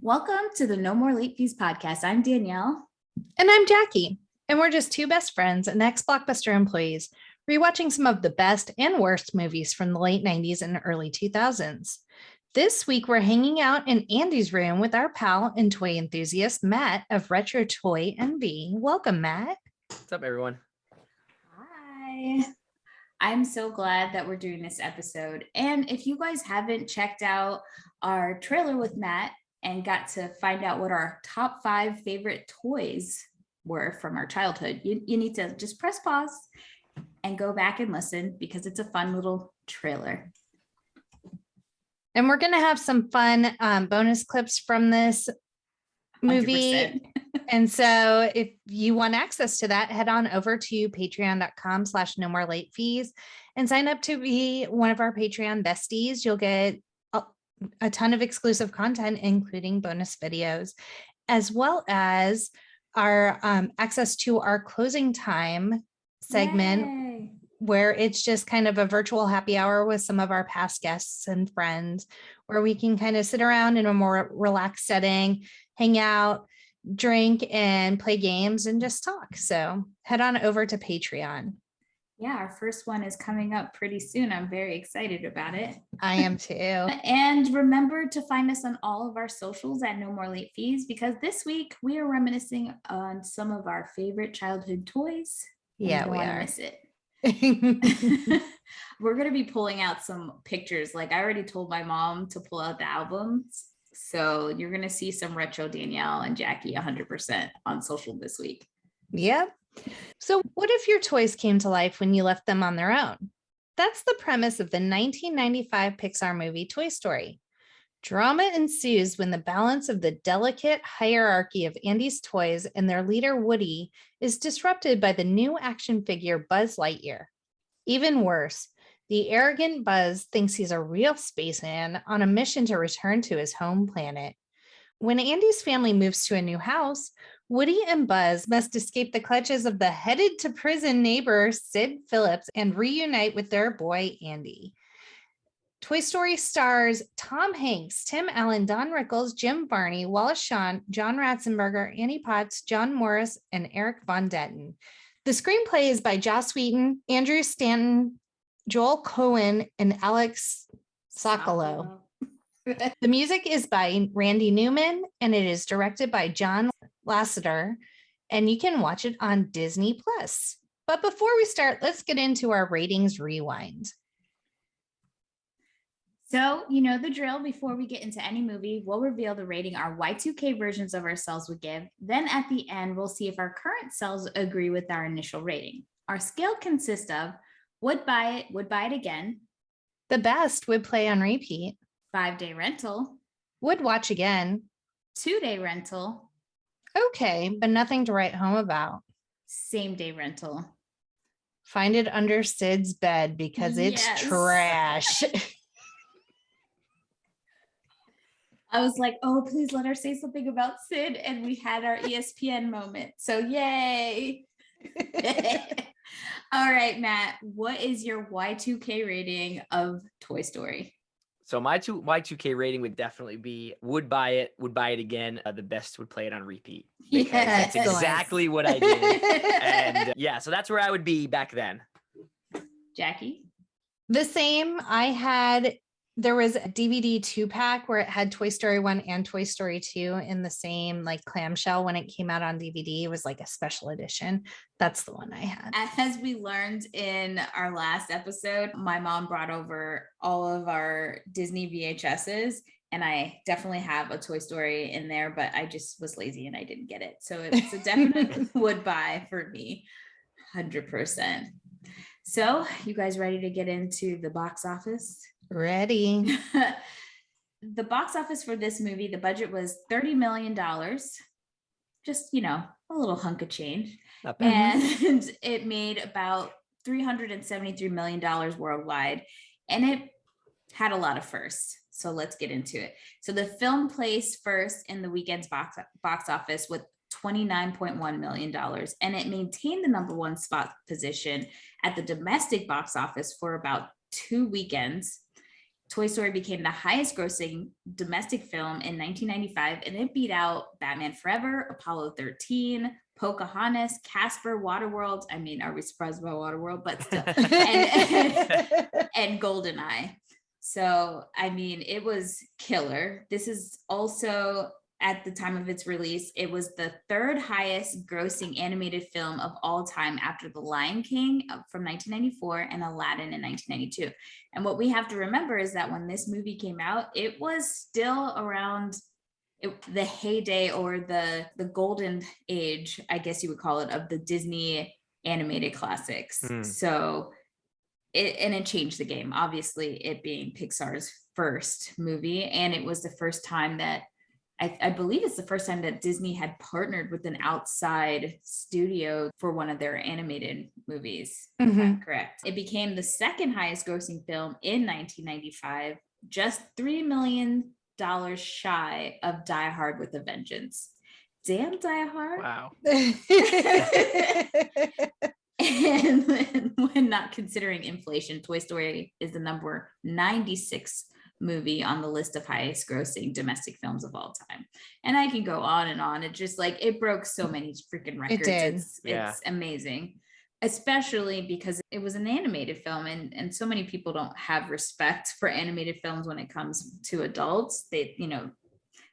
Welcome to the No More Late Fees podcast. I'm Danielle. And I'm Jackie. And we're just two best friends and ex-Blockbuster employees rewatching some of the best and worst movies from the late 90s and early 2000s. This week, we're hanging out in Andy's room with our pal and toy enthusiast, Matt of RetroToyEnvy. Welcome, Matt. What's up, everyone? Hi. I'm so glad that we're doing this episode. And if you guys haven't checked out our trailer with Matt and got to find out what our top 5 favorite toys were from our childhood, you need to just press pause and go back and listen because it's a fun little trailer. And we're going to have some fun bonus clips from this movie. 100%. And so if you want access to that, head on over to patreon.com/no more late fees and sign up to be one of our Patreon besties. You'll get a ton of exclusive content, including bonus videos, as well as our access to our closing time segment. Yay. Where it's just kind of a virtual happy hour with some of our past guests and friends, where we can kind of sit around in a more relaxed setting, hang out, drink, and play games and just talk. So head on over to Patreon. Yeah, our first one is coming up pretty soon. I'm very excited about it. I am too. And remember to find us on all of our socials at No More Late Fees, because this week we are reminiscing on some of our favorite childhood toys. Yeah, we are. Miss it. We're going to be pulling out some pictures. Like I already told my mom to pull out the albums. So you're going to see some retro Danielle and Jackie 100% on social this week. Yep. So what if your toys came to life when you left them on their own? That's the premise of the 1995 Pixar movie Toy Story. Drama ensues when the balance of the delicate hierarchy of Andy's toys and their leader Woody is disrupted by the new action figure Buzz Lightyear. Even worse, the arrogant Buzz thinks he's a real spaceman on a mission to return to his home planet. When Andy's family moves to a new house, Woody and Buzz must escape the clutches of the headed to prison neighbor Sid Phillips and reunite with their boy Andy. Toy Story stars Tom Hanks, Tim Allen, Don Rickles, Jim Varney, Wallace, Shawn, John Ratzenberger, Annie Potts, John Morris, and Erik von Detten. The screenplay is by Joss Whedon, Andrew Stanton, Joel Cohen, and Alex Sokolow. The music is by Randy Newman, and it is directed by John Lasseter, and you can watch it on Disney+. But before we start, let's get into our ratings rewind. So, you know the drill. Before we get into any movie, we'll reveal the rating our Y2K versions of ourselves would give. Then at the end, we'll see if our current selves agree with our initial rating. Our scale consists of would buy it again. The best would play on repeat. 5-day rental. Would watch again. 2-day rental. Okay, but nothing to write home about. Same-day rental. Find it under Sid's bed because it's trash. I was like, oh, please let her say something about Sid. And we had our ESPN moment. So yay. All right, Matt, what is your Y2K rating of Toy Story? So my Y2K rating would definitely be would buy it again. The best would play it on repeat. Because that's exactly what I did. And yeah, so that's where I would be back then. Jackie? The same. There was a DVD 2-pack where it had Toy Story 1 and Toy Story 2 in the same like clamshell when it came out on DVD. It was like a special edition. That's the one I had. As we learned in our last episode, my mom brought over all of our Disney VHSs, and I definitely have a Toy Story in there, but I just was lazy and I didn't get it. So it's a definite would buy for me, 100%. So you guys ready to get into the box office? Ready. The box office for this movie, the budget was $30 million. Just, a little hunk of change. Not bad. And it made about $373 million worldwide. And it had a lot of firsts. So let's get into it. So the film placed first in the weekend's box office with $29.1 million. And it maintained the number one spot position at the domestic box office for about 2 weekends. Toy Story became the highest grossing domestic film in 1995, and it beat out Batman Forever, Apollo 13, Pocahontas, Casper, Waterworld. I mean, are we surprised about Waterworld? But still, and GoldenEye. So, I mean, it was killer. This is also, at the time of its release, it was the third highest grossing animated film of all time after The Lion King from 1994 and Aladdin in 1992. And what we have to remember is that when this movie came out, it was still around the heyday, or the golden age, I guess you would call it, of the Disney animated classics. So it changed the game, obviously, it being Pixar's first movie. And it was the first time that I believe it's the first time that Disney had partnered with an outside studio for one of their animated movies. If I'm correct. It became the second highest grossing film in 1995, just $3 million shy of Die Hard with a Vengeance. Damn, Die Hard. Wow. And when not considering inflation, Toy Story is the number 96 movie on the list of highest grossing domestic films of all time. And I can go on and on. It just like, it broke so many freaking records. It's amazing, especially because it was an animated film, and so many people don't have respect for animated films when it comes to adults. They,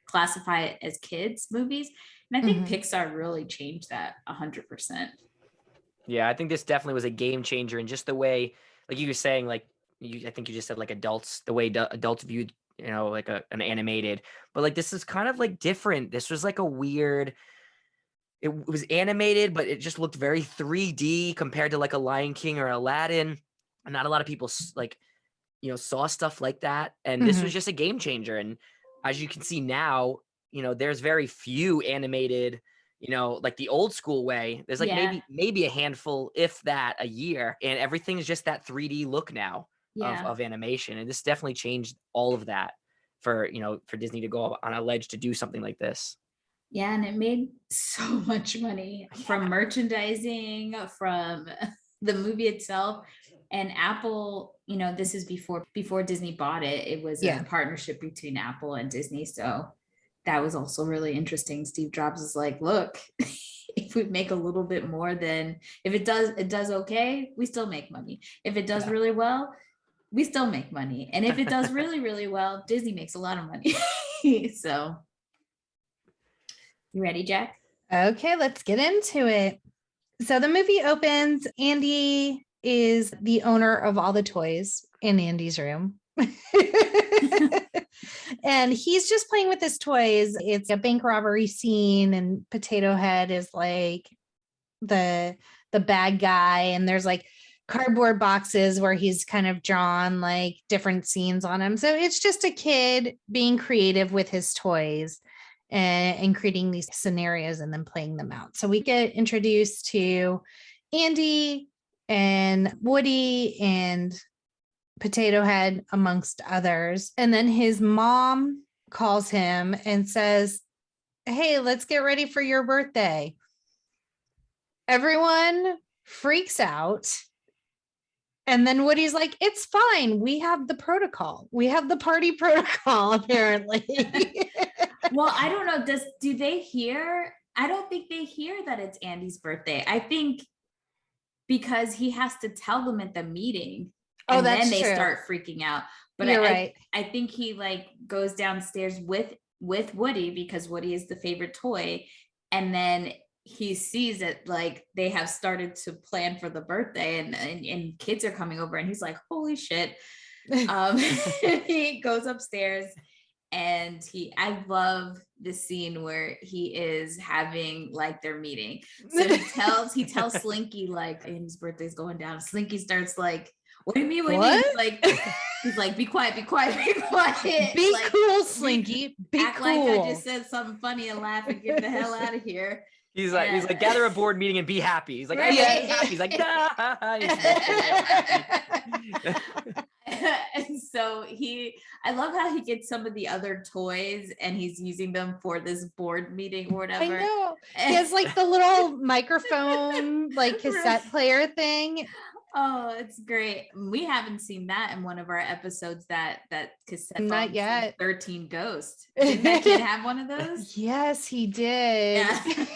classify it as kids movies. And I think Pixar really changed that 100%. Yeah, I think this definitely was a game changer in just the way, like you were saying, like, I think you just said like adults, the way adults viewed, like an animated, but like this is kind of like different. This was like a weird, it was animated, but it just looked very 3D compared to like a Lion King or Aladdin. And not a lot of people like, saw stuff like that. And this was just a game changer. And as you can see now, there's very few animated, like the old school way. There's like maybe a handful, if that, a year, and everything's just that 3D look now. Of animation, and this definitely changed all of that for Disney to go on a ledge to do something like this. Yeah, and it made so much money from merchandising, from the movie itself. And Apple, this is before Disney bought it. It was a partnership between Apple and Disney, so that was also really interesting. Steve Jobs is like, look, if we make a little bit more than, if it does okay, we still make money. If it does really well, we still make money. And if it does really, really well, Disney makes a lot of money. So, you ready, Jack? Okay, let's get into it. So the movie opens. Andy is the owner of all the toys in Andy's room. And he's just playing with his toys. It's a bank robbery scene, and Potato Head is like the bad guy. And there's like cardboard boxes where he's kind of drawn like different scenes on him. So it's just a kid being creative with his toys and creating these scenarios and then playing them out. So we get introduced to Andy and Woody and Potato Head, amongst others. And then his mom calls him and says, hey, let's get ready for your birthday. Everyone freaks out. And then Woody's like, it's fine. We have the protocol. We have the party protocol, apparently. Well, I don't know. Do they hear? I don't think they hear that it's Andy's birthday. I think because he has to tell them at the meeting. And then they start freaking out. But I think he like goes downstairs with Woody, because Woody is the favorite toy. And then he sees that like they have started to plan for the birthday, and kids are coming over, and he's like, holy shit. He goes upstairs, and I love the scene where he is having like their meeting. So he tells Slinky like Andy's birthday's going down. Slinky starts like, what do you mean? He's like, be quiet, be quiet, be quiet. Be like, cool, Slinky. Be act cool. like I just said something funny and laugh and get the hell out of here. He's like, gather a board meeting and be happy. He's like, right. be happy. He's like, nah. And so I love how he gets some of the other toys and he's using them for this board meeting or whatever. I know. He has like the little microphone, like cassette player thing. Oh, it's great. We haven't seen that in one of our episodes. That cassette. Not yet. 13 Ghosts. Didn't that kid have one of those? Yes, he did. Yeah.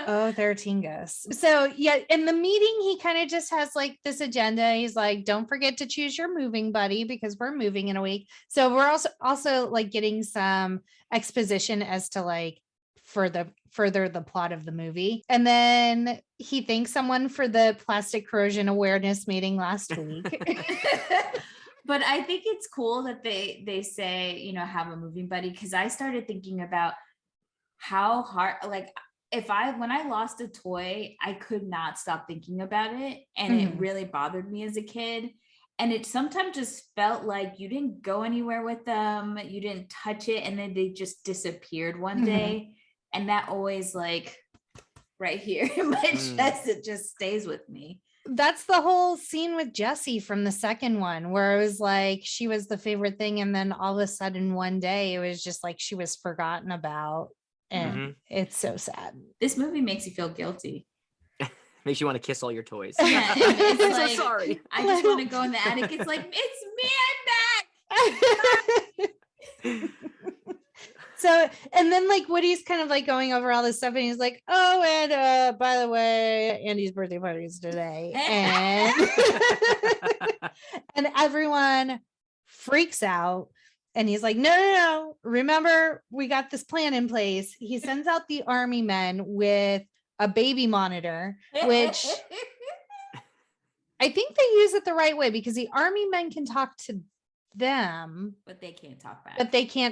Oh, 13 Ghosts. So yeah, in the meeting, he kind of just has like this agenda. He's like, don't forget to choose your moving buddy because we're moving in a week. So we're also like getting some exposition as to like further the plot of the movie. And then he thanks someone for the plastic corrosion awareness meeting last week. But I think it's cool that they say, you know, have a moving buddy, because I started thinking about how hard, like, when I lost a toy, I could not stop thinking about it. And it really bothered me as a kid. And it sometimes just felt like you didn't go anywhere with them, you didn't touch it, and then they just disappeared one day. And that always, like, right here in my chest, it just stays with me. That's the whole scene with Jessie from the second one, where it was like she was the favorite thing, and then all of a sudden one day it was just like she was forgotten about. And it's so sad. This movie makes you feel guilty. Makes you want to kiss all your toys. Yeah, it's I'm like, so sorry. I just want to go in the attic. It's like, it's me, I'm back. So, and then like Woody's kind of like going over all this stuff, and he's like, oh, and by the way, Andy's birthday party is today. And and everyone freaks out. And he's like, no. Remember, we got this plan in place. He sends out the army men with a baby monitor, which I think they use it the right way, because the army men can talk to them, but they can't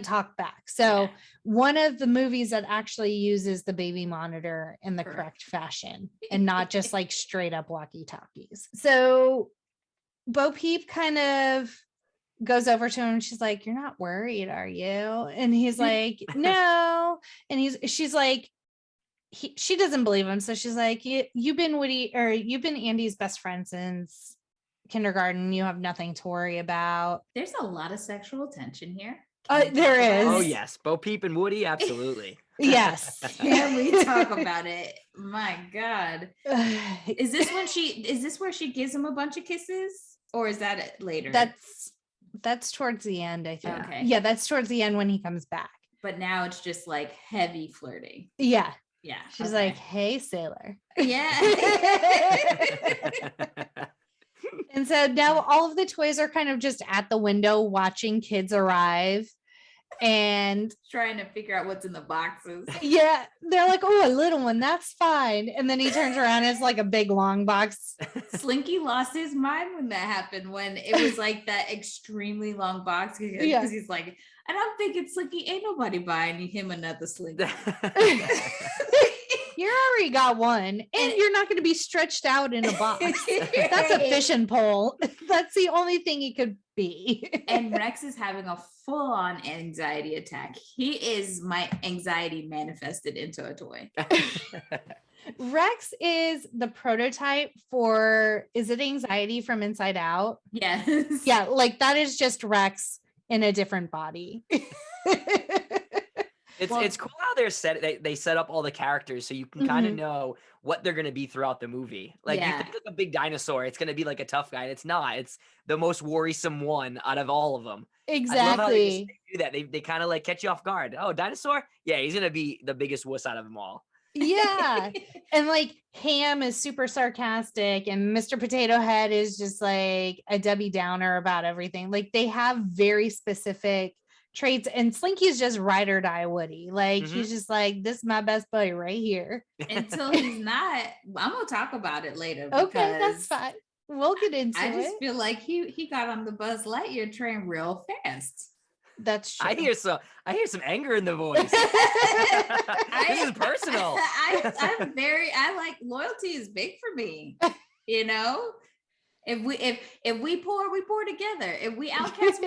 talk back. So one of the movies that actually uses the baby monitor in the correct fashion, and not just like straight up walkie-talkies. So Bo Peep kind of goes over to him, and she's like, you're not worried, are you? And he's like, no. And she's like, she doesn't believe him. So she's like, you've been Andy's best friend since kindergarten. You have nothing to worry about. There's a lot of sexual tension here. There is. Oh yes, Bo Peep and Woody, absolutely. Yes. Can we talk about it? My God. Is this where she gives him a bunch of kisses, or is that it later? That's towards the end, I think. Okay. Yeah, that's towards the end when he comes back. But now it's just like heavy flirting. Yeah. Yeah. She's like, hey, sailor. Yeah. And so now all of the toys are kind of just at the window watching kids arrive and trying to figure out what's in the boxes. Yeah, they're like, oh, a little one, that's fine. And then he turns around and it's like a big long box. Slinky lost his mind when that happened, when it was like that extremely long box, because he's like, I don't think it's Slinky, ain't nobody buying him another Slinky. You already got one, and you're not going to be stretched out in a box. That's a fishing pole. That's the only thing he could be. And Rex is having a full-on anxiety attack. He is my anxiety manifested into a toy. Rex is the prototype for, is it anxiety from Inside Out? Yes. Yeah, like that is just Rex in a different body. It's cool how they set up all the characters so you can kind of know what they're gonna be throughout the movie. Like you think like a big dinosaur, it's gonna be like a tough guy, and it's not. It's the most worrisome one out of all of them. Exactly. I love how they do that. They kind of like catch you off guard. Oh, dinosaur? Yeah, he's gonna be the biggest wuss out of them all. Yeah. And like Ham is super sarcastic, and Mr. Potato Head is just like a Debbie Downer about everything. Like they have very specific traits, and Slinky's just ride or die Woody. Like he's just like, this is my best buddy right here. Until he's not. I'm gonna talk about it later. Okay, that's fine. We'll get into it. I just feel like he got on the Buzz Lightyear train real fast. That's true. I hear some anger in the voice. This is personal. I like, loyalty is big for me. You know, if we pour together. If we outcast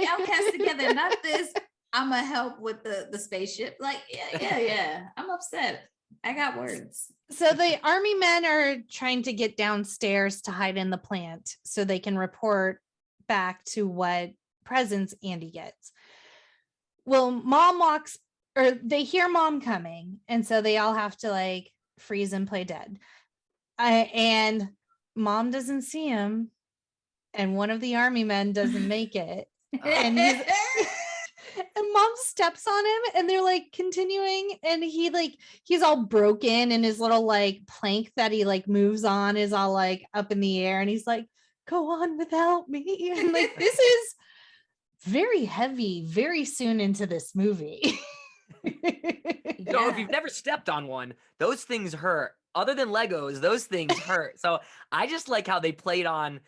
together. Not this, I'm gonna help with the spaceship. Like, yeah. I'm upset. I got words. So the army men are trying to get downstairs to hide in the plant so they can report back to what presents Andy gets. Well, they hear mom coming, and so they all have to like freeze and play dead. And mom doesn't see him, and one of the army men doesn't make it. And mom steps on him, and they're like continuing, and he's all broken, and his little like plank that he like moves on is all like up in the air, and he's like, go on without me. And like, this is very heavy very soon into this movie. No, if you've never stepped on one, those things hurt. Other than Legos, those things hurt. So I just like how they played on,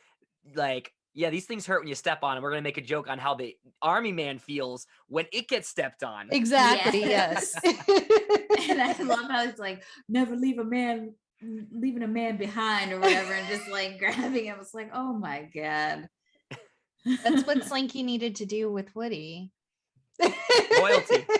like, yeah, these things hurt when you step on them. We're going to make a joke on how the army man feels when it gets stepped on. Exactly, yes. And I love how it's like, never leaving a man behind or whatever, and just like grabbing him. It's like, oh my God. That's what Slinky needed to do with Woody.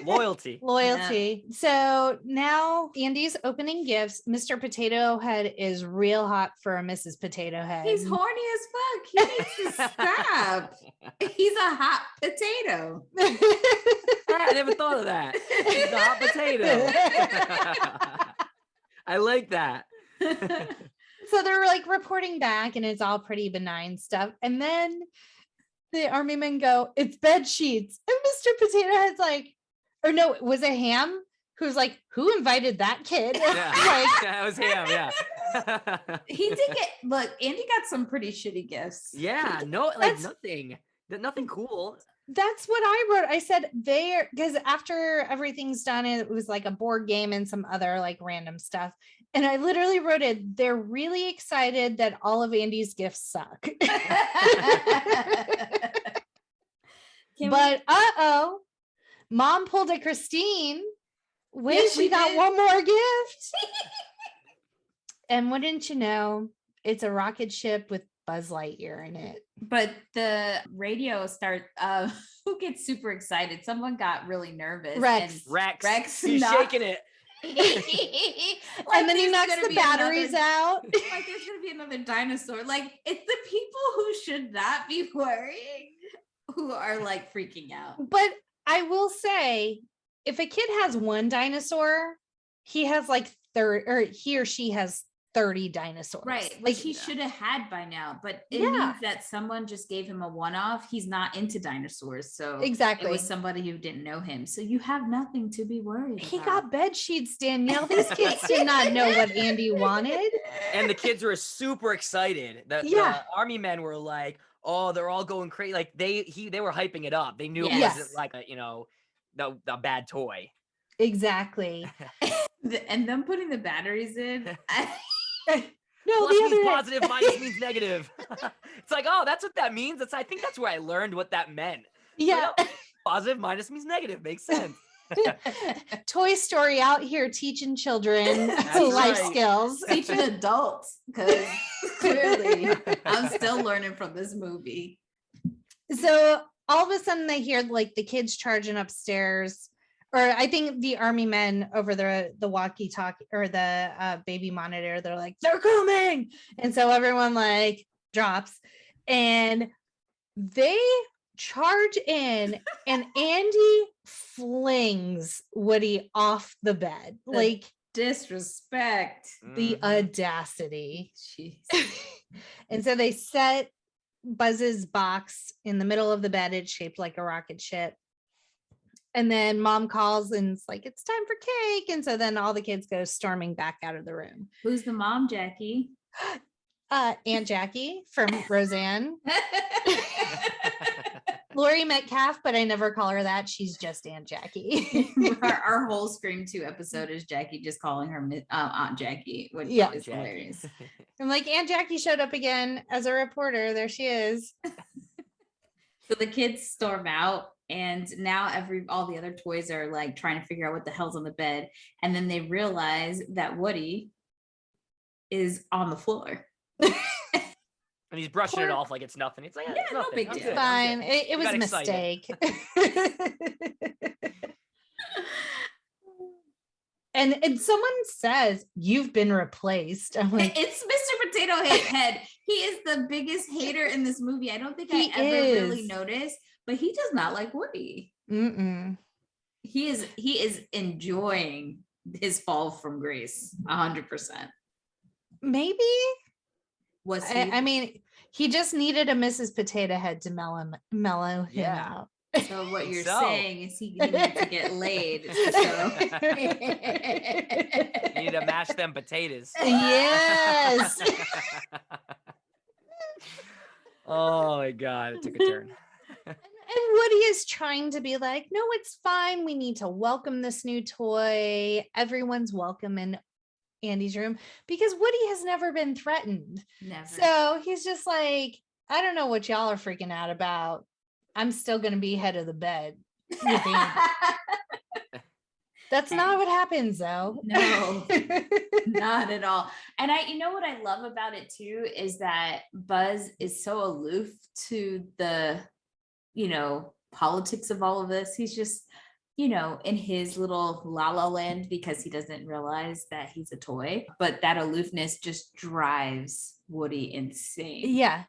Loyalty. Yeah. So now Andy's opening gifts. Mr. Potato Head is real hot for a Mrs. Potato Head. He's horny as fuck. He needs to stop. He's a hot potato. I never thought of that. He's a hot potato. I like that. So they're like reporting back, and it's all pretty benign stuff. And then the army men go, it's bed sheets. And Mr. Potato Head's like, or no, was it Ham who's like, who invited that kid? Yeah, Like, that was Ham, yeah. He did get, look, Andy got some pretty shitty gifts. Yeah, no, like nothing cool. That's what I wrote. I said because after everything's done, it was like a board game and some other like random stuff. And I literally wrote it, they're really excited that all of Andy's gifts suck. But mom pulled a Christine. Wait, Yes, we she got did. one more gift. And wouldn't you know, it's a rocket ship with Buzz Lightyear in it. But the radio who gets super excited? Someone got really nervous. Rex. Rex, he's shaking it. And then he knocks the batteries out. Like there's gonna be another dinosaur. Like it's the people who should not be worrying who are like freaking out. But I will say, if a kid has one dinosaur, he has like 30, or he or she has 30 dinosaurs. Right. Like he should have had by now. But it Yeah. means that someone just gave him a one-off. He's not into dinosaurs. So Exactly. it was somebody who didn't know him. So you have nothing to be worried He about. got bed sheets, Danielle. These kids did not know what Andy wanted. And the kids were super excited. The army men were like, oh, they're all going crazy. Like they were hyping it up. They knew it Yes. wasn't like a bad toy. Exactly. And them putting the batteries in. No, Plus the means other positive, minus means negative. It's like, oh, that's what that means. I think that's where I learned what that meant. Yeah. Positive minus means negative. Makes sense. Toy Story out here teaching children That's life right. skills. Teaching adults, because clearly I'm still learning from this movie. So all of a sudden they hear like the kids charging upstairs, or I think the army men over the walkie-talkie or the baby monitor, they're like, they're coming. And so everyone like drops and they charge in, and Andy flings Woody off the bed. Like Disrespect. the Mhm. audacity. Jeez. And so they set Buzz's box in the middle of the bed. It's shaped like a rocket ship. And then mom calls and it's like, it's time for cake. And so then all the kids go storming back out of the room. Who's the mom, Jackie? Aunt Jackie from Roseanne. Lori Metcalf, but I never call her that. She's just Aunt Jackie. our whole Scream 2 episode is Jackie just calling her Aunt Jackie, which Yeah. is hilarious. I'm like, Aunt Jackie showed up again as a reporter. There she is. So the kids storm out, and now all the other toys are like trying to figure out what the hell's on the bed, and then they realize that Woody is on the floor. And he's brushing it off like it's nothing. It's like, Yeah, it's no nothing. big I'm deal. good, I'm Fine. good. It was got a mistake. And someone says, you've been replaced. I'm like, It's Mr. Potato Head. He is the biggest hater in this movie. I don't think He I ever really is. noticed, but he does not like Woody. mm-mm. He is enjoying his fall from grace 100%. Maybe. Was he? I mean, he just needed a Mrs. Potato Head to mellow him out. So what you're So. saying is he needs to get laid. So. You need to mash them potatoes. Yes. Oh my God, it took a turn. And Woody is trying to be like, no, it's fine. We need to welcome this new toy. Everyone's welcome in Andy's room, because Woody has never been threatened. Never. So he's just like, I don't know what y'all are freaking out about. I'm still going to be head of the bed with Andy. That's not what happens, though. No, not at all. And you know what I love about it too, is that Buzz is so aloof to the, politics of all of this. He's just, in his little la la land, because he doesn't realize that he's a toy, but that aloofness just drives Woody insane. Yeah.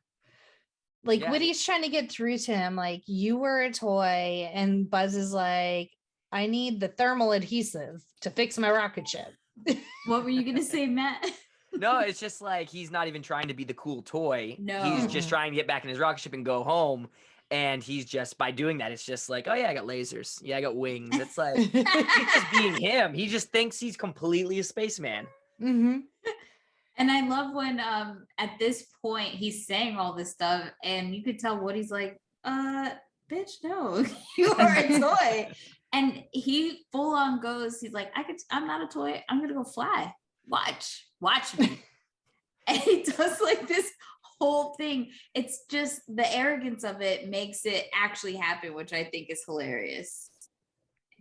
Like Woody's trying to get through to him, like, you were a toy, and Buzz is like, I need the thermal adhesive to fix my rocket ship. What were you gonna say, Matt? No, it's just like he's not even trying to be the cool toy. No. He's just trying to get back in his rocket ship and go home. And he's just, by doing that, it's just like, oh yeah, I got lasers. Yeah, I got wings. It's like, he's just being him. He just thinks he's completely a spaceman. Mm-hmm. And I love when at this point he's saying all this stuff, and you could tell Woody's like, bitch, no, you are a toy. And he full on goes, he's like, I'm not a toy, I'm gonna go fly. Watch me. And he does like this whole thing. It's just the arrogance of it makes it actually happen, which I think is hilarious.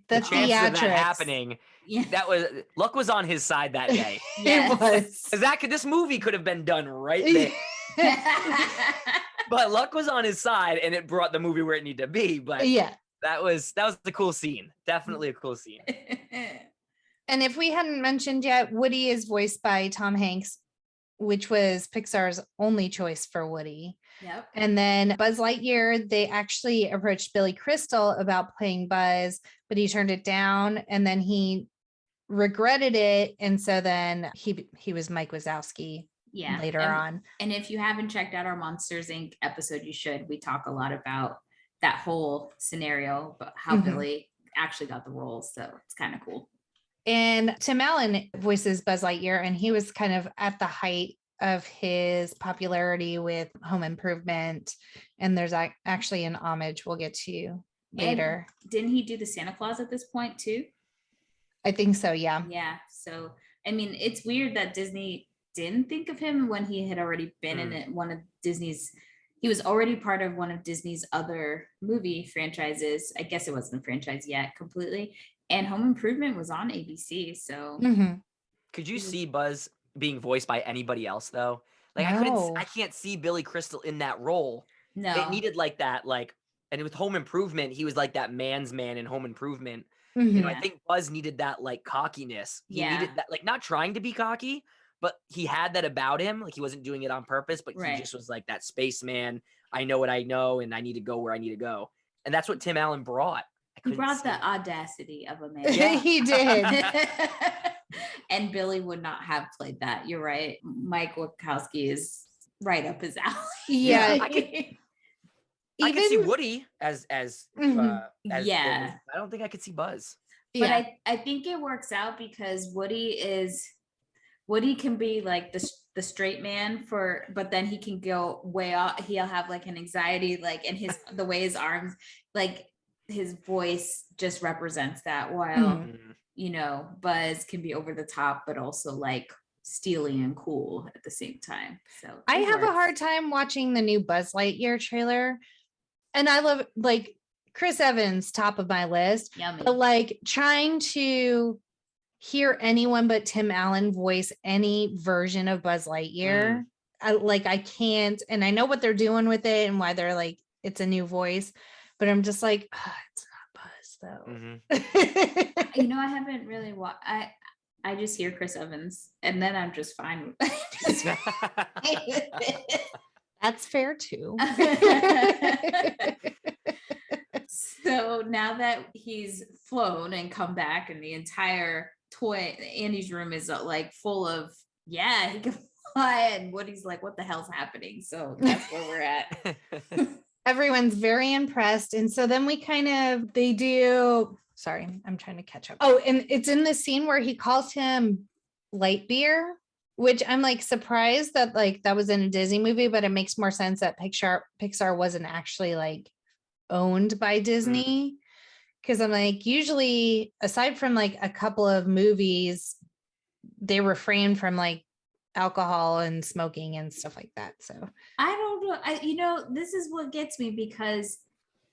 The chances of that theatrics. happening, luck was on his side that day. It was. Because this movie could have been done right there. But luck was on his side, and it brought the movie where it needed to be. But yeah, that was the cool scene. Definitely a cool scene. And if we hadn't mentioned yet, Woody is voiced by Tom Hanks, which was Pixar's only choice for Woody. Yep. And then Buzz Lightyear, they actually approached Billy Crystal about playing Buzz, but he turned it down, and then he regretted it. And so then he was Mike Wazowski later on. And if you haven't checked out our Monsters Inc. episode, you should. We talk a lot about that whole scenario, but how Billy actually got the role. So it's kind of cool. And Tim Allen voices Buzz Lightyear, and he was kind of at the height of his popularity with Home Improvement. And there's actually an homage we'll get to later. And didn't he do the Santa Claus at this point too? I think so, yeah. Yeah. So, I mean, it's weird that Disney didn't think of him when he had already been in it. He was already part of one of Disney's other movie franchises. I guess it wasn't a franchise yet completely. And Home Improvement was on ABC. So could you see Buzz being voiced by anybody else though? Like I can't see Billy Crystal in that role. No. It needed like that, and with Home Improvement, he was like that man's man in Home Improvement. I think Buzz needed that like cockiness. He needed that, like, not trying to be cocky, but he had that about him. Like he wasn't doing it on purpose, but he just was like that spaceman. I know what I know, and I need to go where I need to go. And that's what Tim Allen brought. He brought the audacity of a man. Yeah. He did. And Billy would not have played that. You're right. Mike Wazowski is right up his alley. Yeah. I could see Woody as Billy. Yeah. I don't think I could see Buzz. But I think it works out because Woody can be like the straight man but then he can go way off. He'll have like an anxiety, like, and the way his arms, like his voice just represents that, while Buzz can be over the top but also like steely and cool at the same time. So I have a hard time watching the new Buzz Lightyear trailer, and I love, like, Chris Evans, top of my list. Yummy. But like trying to hear anyone but Tim Allen voice any version of Buzz Lightyear, I can't. And I know what they're doing with it and why they're like, it's a new voice, but I'm just like, it's not Buzz though. I haven't really watched. I just hear Chris Evans, and then I'm just fine with it. That's fair too. So now that he's flown and come back, and the entire Andy's room is like full of, he can And Woody's like, what the hell's happening? So that's where we're at. Everyone's very impressed. And so then they do, sorry, I'm trying to catch up. Oh, and it's in the scene where he calls him Lightyear, which I'm like surprised that like that was in a Disney movie, but it makes more sense that Pixar wasn't actually like owned by Disney. Cause I'm like, usually aside from like a couple of movies, they refrain from like alcohol and smoking and stuff like that. So I don't know. This is what gets me, because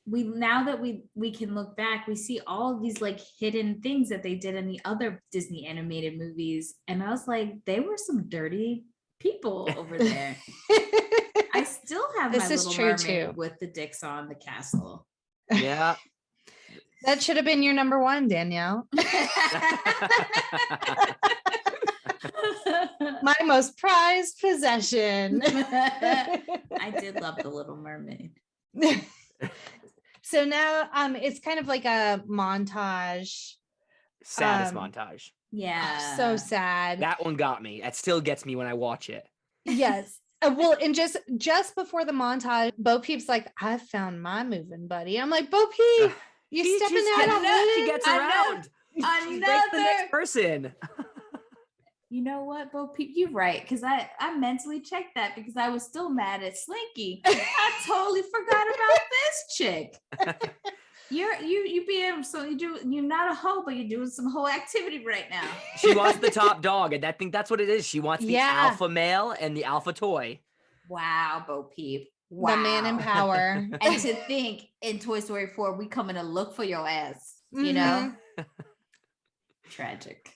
now that we can look back, we see all of these like hidden things that they did in the other Disney animated movies. And I was like, they were some dirty people over there. I still have This my is Little true, Mermaid too. with the dicks on the castle. Yeah. that should have been your number one, Danielle. My most prized possession. I did love the Little Mermaid. So now it's kind of like a montage. Saddest montage. Yeah. So sad. That one got me. That still gets me when I watch it. Yes. Well, and just before the montage, Bo Peep's like, I found my moving buddy. I'm like, Bo Peep, you She's stepping just out getting on up. She women? gets around. She's like the Another. next person. You know what, Bo Peep, you're right, because I mentally checked that because I was still mad at Slinky. I totally forgot about this chick. You being so you're not a hoe, but you're doing some hoe activity right now. She wants the top dog, and I think that's what it is. She wants the Yeah. alpha male and the alpha toy. Wow, Bo Peep. Wow. The man in power. And to think in Toy Story 4, we coming to look for your ass, you know? Tragic.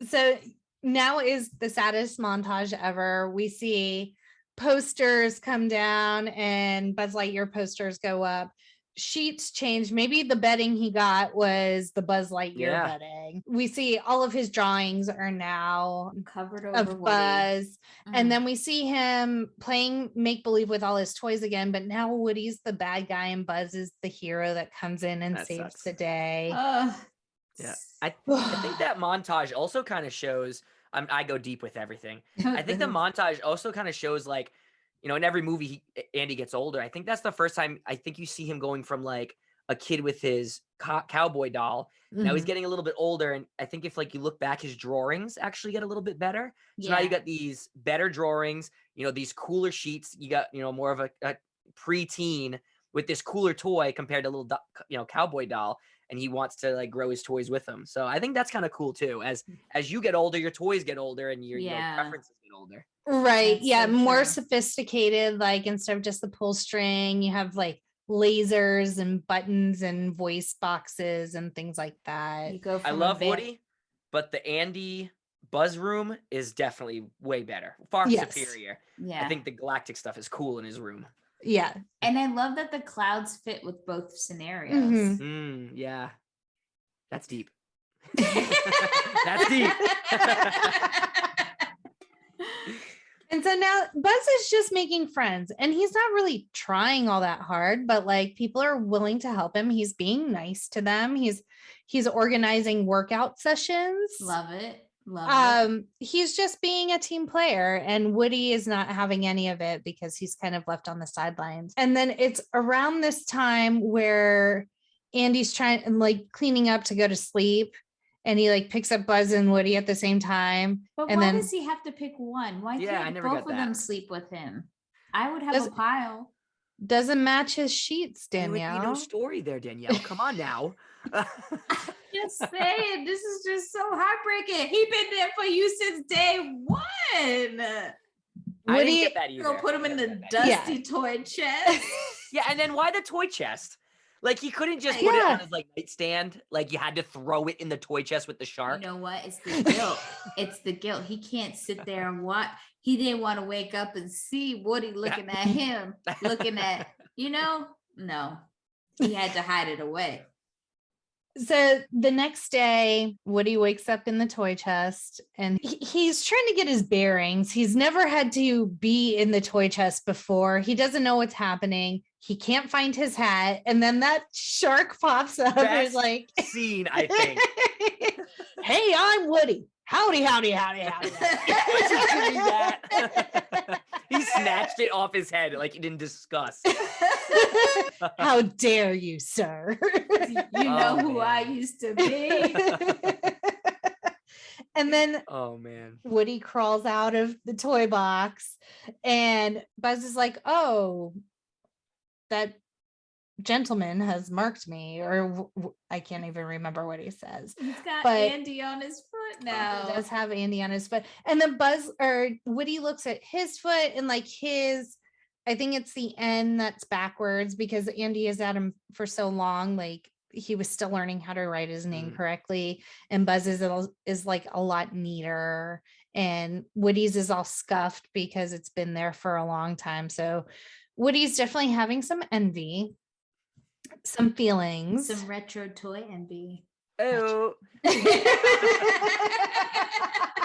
So now is the saddest montage ever. We see posters come down and Buzz Lightyear posters go up. Sheets change. Maybe the bedding he got was the Buzz Lightyear bedding. We see all of his drawings are now Covered over of Woody. Buzz. And then we see him playing make-believe with all his toys again, but now Woody's the bad guy and Buzz is the hero that comes in and saves sucks. the day. Yeah, I think that montage also kind of shows. I go deep with everything. I think the montage also kind of shows, like, you know, in every movie Andy gets older. I think that's the first time I think you see him going from like a kid with his cowboy doll. Now he's getting a little bit older, and I think if like you look back, his drawings actually get a little bit better. So now you got these better drawings. You know, these cooler sheets. You got, you know, more of a pre-teen with this cooler toy compared to a little cowboy doll. And he wants to like grow his toys with him. So I think that's kind of cool too. As you get older, your toys get older and your preferences get older. Right. That's yeah. so More true. sophisticated, like instead of just the pull string, you have like lasers and buttons and voice boxes and things like that. You go from I love Woody, but the Andy Buzz room is definitely way better. Far superior. Yeah. I think the galactic stuff is cool in his room. Yeah. And I love that the clouds fit with both scenarios. Yeah. That's deep. That's deep. And so now Buzz is just making friends and he's not really trying all that hard, but like people are willing to help him. He's being nice to them. He's organizing workout sessions. Love it. Love it. He's just being a team player, and Woody is not having any of it because he's kind of left on the sidelines. And then it's around this time where Andy's trying and like cleaning up to go to sleep, and he like picks up Buzz and Woody at the same time. But and why then does he have to pick one? Why I can't never both got of them that. sleep with him? I would have a pile. doesn't match his sheets, There would be Danielle. no story there, Danielle. Come on now. Just saying, this is just so heartbreaking. He been there for you since day one. I didn't Woody, get that either. Go put him in the Yeah. dusty toy chest. Yeah, and then why the toy chest? Like he couldn't just put it on his like nightstand. Like you had to throw it in the toy chest with the shark. You know what? It's the guilt. It's the guilt. He can't sit there and watch. He didn't want to wake up and see Woody looking at him, looking at, no. He had to hide it away. So the next day, Woody wakes up in the toy chest and he's trying to get his bearings. He's never had to be in the toy chest before. He doesn't know what's happening. He can't find his hat. And then that shark pops up and is like, scene, I think. hey, I'm Woody. howdy, howdy, howdy, howdy. He snatched it off his head like in disgust. How dare you, sir? You know who I used to be. And then oh man, Woody crawls out of the toy box and Buzz is like, oh, that gentleman has marked me, or I can't even remember what he says. He's got But Andy on his foot now. He does have Andy on his foot. And then Woody looks at his foot and like I think it's the N that's backwards because Andy has had him for so long, like he was still learning how to write his name correctly. And Buzz's is like a lot neater, and Woody's is all scuffed because it's been there for a long time. So Woody's definitely having some envy, some feelings, some retro toy envy. Oh,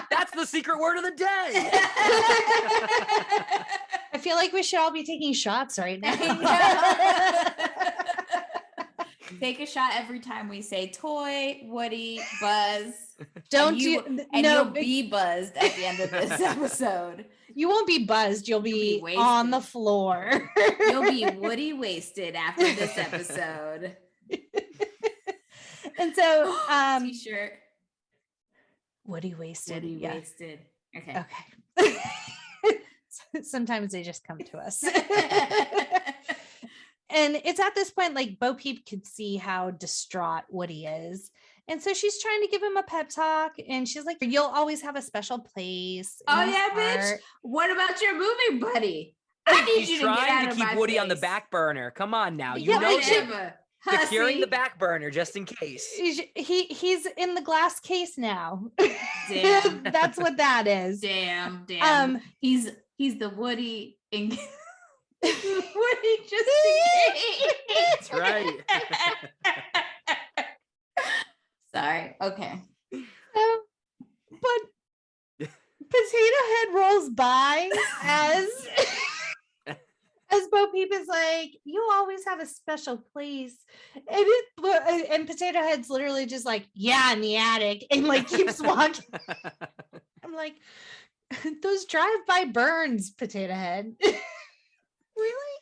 that's the secret word of the day. I feel like we should all be taking shots right now. Take a shot every time we say toy, Woody, Buzz. You'll be buzzed at the end of this episode. You won't be buzzed. You'll be on the floor. You'll be Woody wasted after this episode. And so, t-shirt. Woody wasted. Woody wasted. Okay. Sometimes they just come to us. And it's at this point, like Bo Peep could see how distraught Woody is. And so she's trying to give him a pep talk. And she's like, you'll always have a special place. Oh yeah, bitch. What about your movie buddy? I need you to get out of my keep Woody face. on the back burner. Come on now. Securing the back burner just in case. He's in the glass case now. Damn. That's what that is. Damn. He's the Woody in Woody just in case. That's right. Sorry. Okay. But Potato Head rolls by as Bo Peep is like, you always have a special place. And Potato Head's literally just like, yeah, in the attic, and like keeps walking. I'm like, those drive-by burns, Potato Head. Really?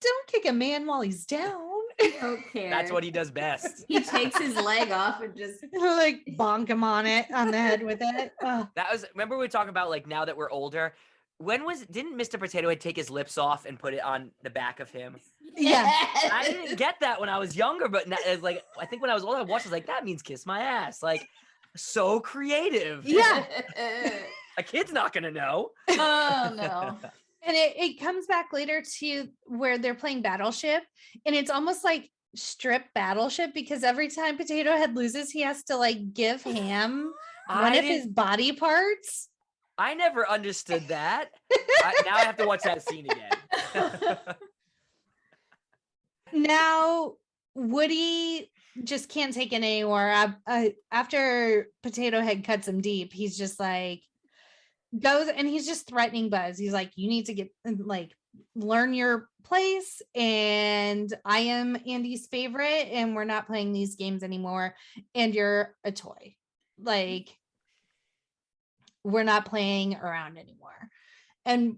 Don't kick a man while he's down. Okay. That's what he does best. He takes his leg off and just like bonk him on the head with it. Remember we were talking about like now that we're older. Didn't Mr. Potato Head take his lips off and put it on the back of him? Yeah. I didn't get that when I was younger, but now, like I think when I was older, I watched, I was like, that means kiss my ass. Like, so creative. Yeah. A kid's not gonna know. Oh no. And it comes back later to where they're playing Battleship, and it's almost like strip Battleship because every time Potato Head loses, he has to like give Ham one of his body parts. I never understood that. Now I have to watch that scene again. Now Woody just can't take it anymore. After Potato Head cuts him deep, he's just like goes and he's just threatening Buzz. He's like, you need to get like learn your place, and I am Andy's favorite, and we're not playing these games anymore, and you're a toy. Like, we're not playing around anymore. And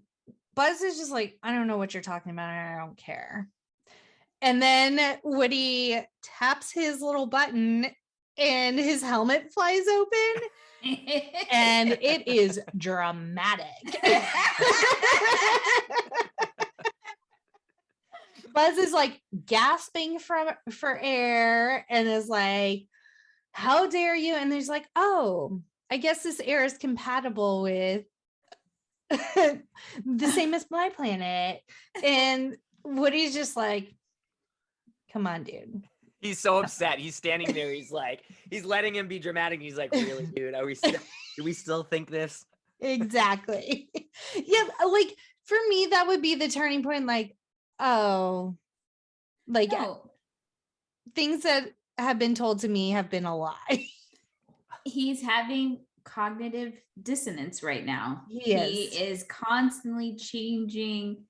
Buzz is just like, I don't know what you're talking about, and I don't care. And then Woody taps his little button and his helmet flies open. And it is dramatic. Buzz is like gasping for air and is like, how dare you? And there's like, oh, I guess this air is compatible with the same as my planet. And Woody's just like, come on, dude. He's so upset. He's standing there. He's like, he's letting him be dramatic. He's like, really, dude? Do we still think this? Exactly. Yeah. Like for me, that would be the turning point. Like, oh, like things that have been told to me have been a lie. He's having cognitive dissonance right now. He is constantly changing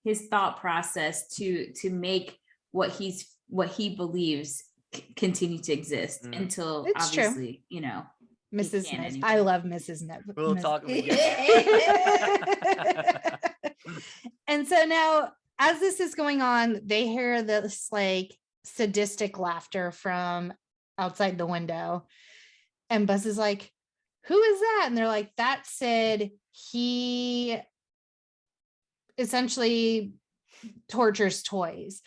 his thought process to make what he believes continue to exist until It's obviously, you know, Mrs. can't Ness. anymore. I love Mrs. Ness. We'll talk again. And so now, as this is going on, they hear this like sadistic laughter from outside the window. And Buzz is like, who is that? And they're like, that Sid, he essentially tortures toys.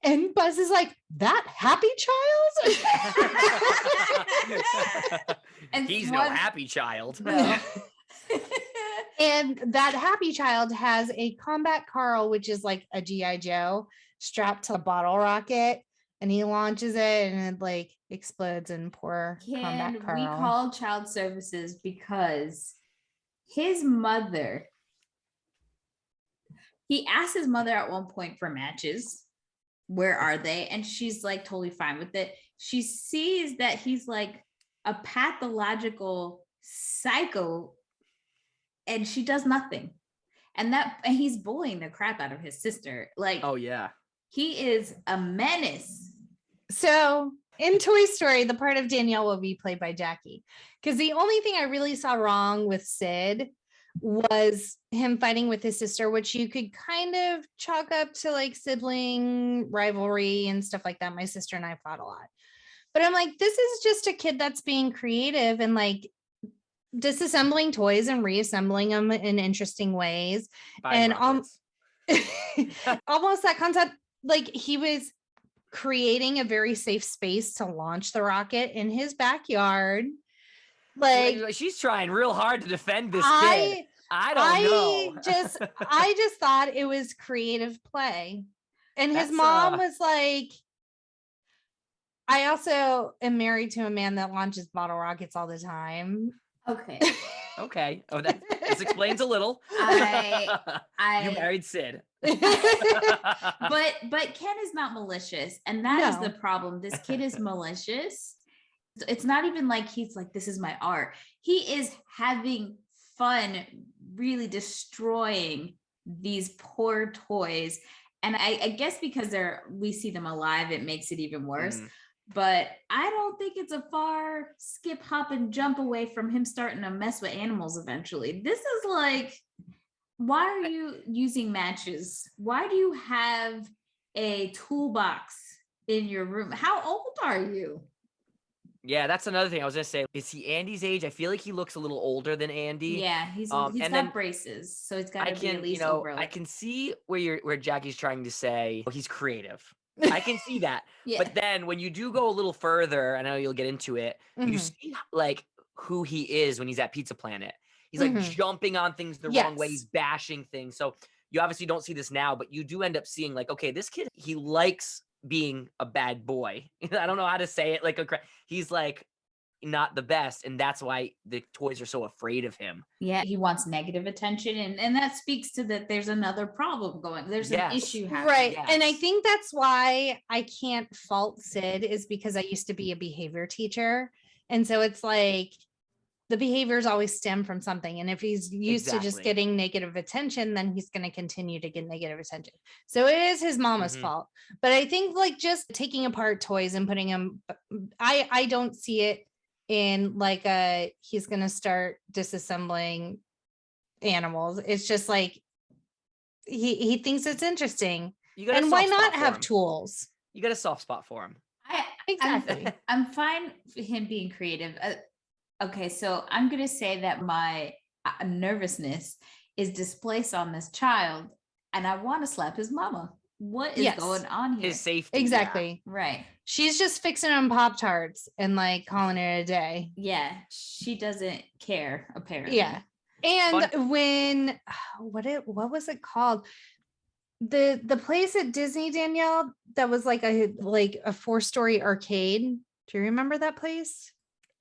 And Buzz is like, that happy child? And He's no happy child. No. And that happy child has a Combat Carl, which is like a G.I. Joe strapped to a bottle rocket, and he launches it and it like explodes in poor Combat Can Carl. we call child services because his mother, he asked his mother at one point for matches. Where are they? And she's like totally fine with it. She sees that he's like a pathological psycho and she does nothing. And he's bullying the crap out of his sister. Like, oh yeah, he is a menace. So in Toy Story, the part of Danielle will be played by Jackie. Because the only thing I really saw wrong with Sid was him fighting with his sister, which you could kind of chalk up to like sibling rivalry and stuff like that. My sister and I fought a lot. But I'm like, this is just a kid that's being creative and like disassembling toys and reassembling them in interesting ways. And almost that concept, like he was creating a very safe space to launch the rocket in his backyard. Like, she's trying real hard to defend this kid. I don't know. I just thought it was creative play. And his mom was like, I also am married to a man that launches bottle rockets all the time. Okay. Okay. Oh, this explains a little. You married Sid. but Ken is not malicious, and that is the problem. This kid is malicious. It's not even like he's like, this is my art. He is having fun, really destroying these poor toys. And I guess because we see them alive, it makes it even worse. But I don't think it's a far skip, hop, and jump away from him starting to mess with animals eventually. This is like, why are you using matches? Why do you have a toolbox in your room? How old are you? Yeah, that's another thing I was gonna say. Is he Andy's age? I feel like he looks a little older than Andy. Yeah, he's got braces, so it's got to be at least over. I can see where Jackie's trying to say he's creative. I can see that. Yeah. But then when you do go a little further, I know you'll get into it, you see like who he is when he's at Pizza Planet. He's like jumping on things the wrong way. He's bashing things. So you obviously don't see this now, but you do end up seeing like, okay, this kid, he likes being a bad boy. I don't know how to say it. Like he's like not the best, and that's why the toys are so afraid of him. Yeah, he wants negative attention, and that speaks to that there's another problem going. There's an issue happening. Right. Yes. And I think that's why I can't fault Sid, is because I used to be a behavior teacher. And so it's like the behaviors always stem from something. And if he's used to just getting negative attention, then he's going to continue to get negative attention. So it is his mama's fault. But I think like just taking apart toys and putting them, I don't see it in like he's going to start disassembling animals. It's just like he thinks it's interesting. And why not have tools? You got a soft spot for him. Exactly. I'm fine for him being creative. Okay, so I'm going to say that my nervousness is displaced on this child, and I want to slap his mama. What is going on here? His safety. Exactly. Yeah. Right. She's just fixing on Pop-Tarts and like calling it a day. Yeah, she doesn't care, apparently. Yeah. And when, what was it called? The place at Disney, Danielle, that was like a 4-story arcade. Do you remember that place?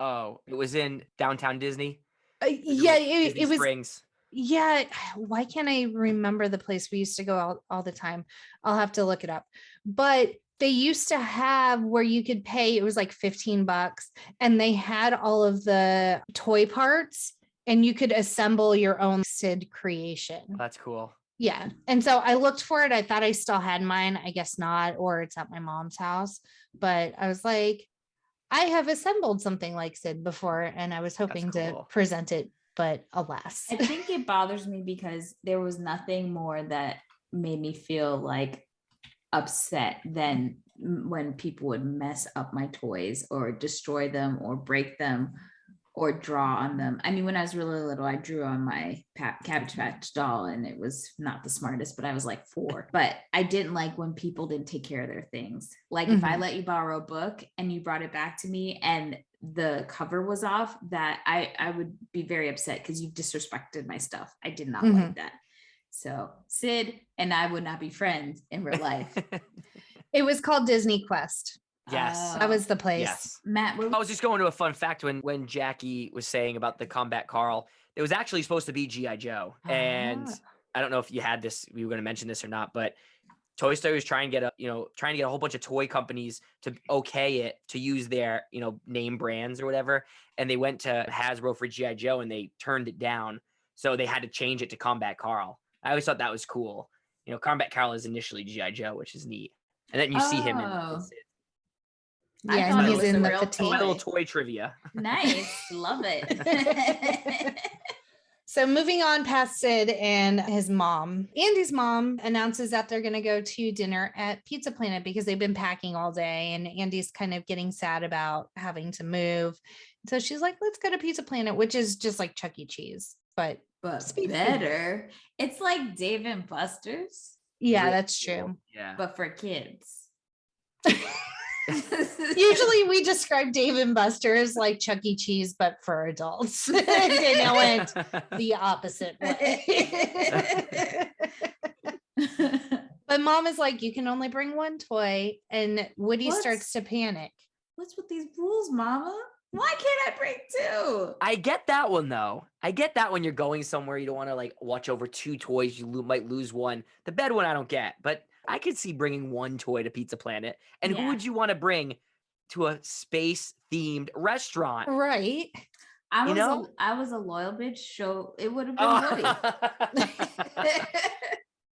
Oh, it was in downtown Disney. Yeah, it was Springs. Yeah, why can't I remember the place we used to go all the time? I'll have to look it up. But they used to have where you could pay, it was like $15, and they had all of the toy parts, and you could assemble your own Sid creation. That's cool. Yeah. And so I looked for it. I thought I still had mine. I guess not, or it's at my mom's house. but I was like, I have assembled something like Sid before, and I was hoping to present it, but alas. I think it bothers me because there was nothing more that made me feel like upset than when people would mess up my toys or destroy them or break them or draw on them. I mean, when I was really little, I drew on my Cabbage Patch doll, and it was not the smartest, but I was like 4. But I didn't like when people didn't take care of their things. Like if I let you borrow a book and you brought it back to me and the cover was off, that I would be very upset because you've disrespected my stuff. I did not like that. So Sid and I would not be friends in real life. It was called Disney Quest. Yes. That was the place. Yes. Matt, I was just going to a fun fact when Jackie was saying about the Combat Carl, it was actually supposed to be G.I. Joe. And I don't know if you had this, we were going to mention this or not, but Toy Story was trying to get a whole bunch of toy companies to okay it to use their, name brands or whatever. And they went to Hasbro for G.I. Joe and they turned it down. So they had to change it to Combat Carl. I always thought that was cool. Combat Carl is initially G.I. Joe, which is neat. And then you see him in Sid. Yeah, and he's in the fatigue. My little toy trivia. Nice. Love it. So moving on past Sid and his mom, Andy's mom announces that they're going to go to dinner at Pizza Planet because they've been packing all day, and Andy's kind of getting sad about having to move. So she's like, let's go to Pizza Planet, which is just like Chuck E. Cheese, but better. It's like Dave and Buster's. Yeah, that's true. Yeah. But for kids. Usually we describe Dave and Buster's like Chuck E. Cheese, but for adults. Danielle went the opposite way. But mom is like, you can only bring one toy, and Woody starts to panic. What's with these rules, Mama? Why can't I bring 2? I get that one though. I get that when you're going somewhere, you don't want to like watch over 2 toys. You might lose one. The bed one I don't get, but I could see bringing 1 toy to Pizza Planet. And who would you want to bring to a space themed restaurant? Right. I was a loyal bitch, so it would have been Woody.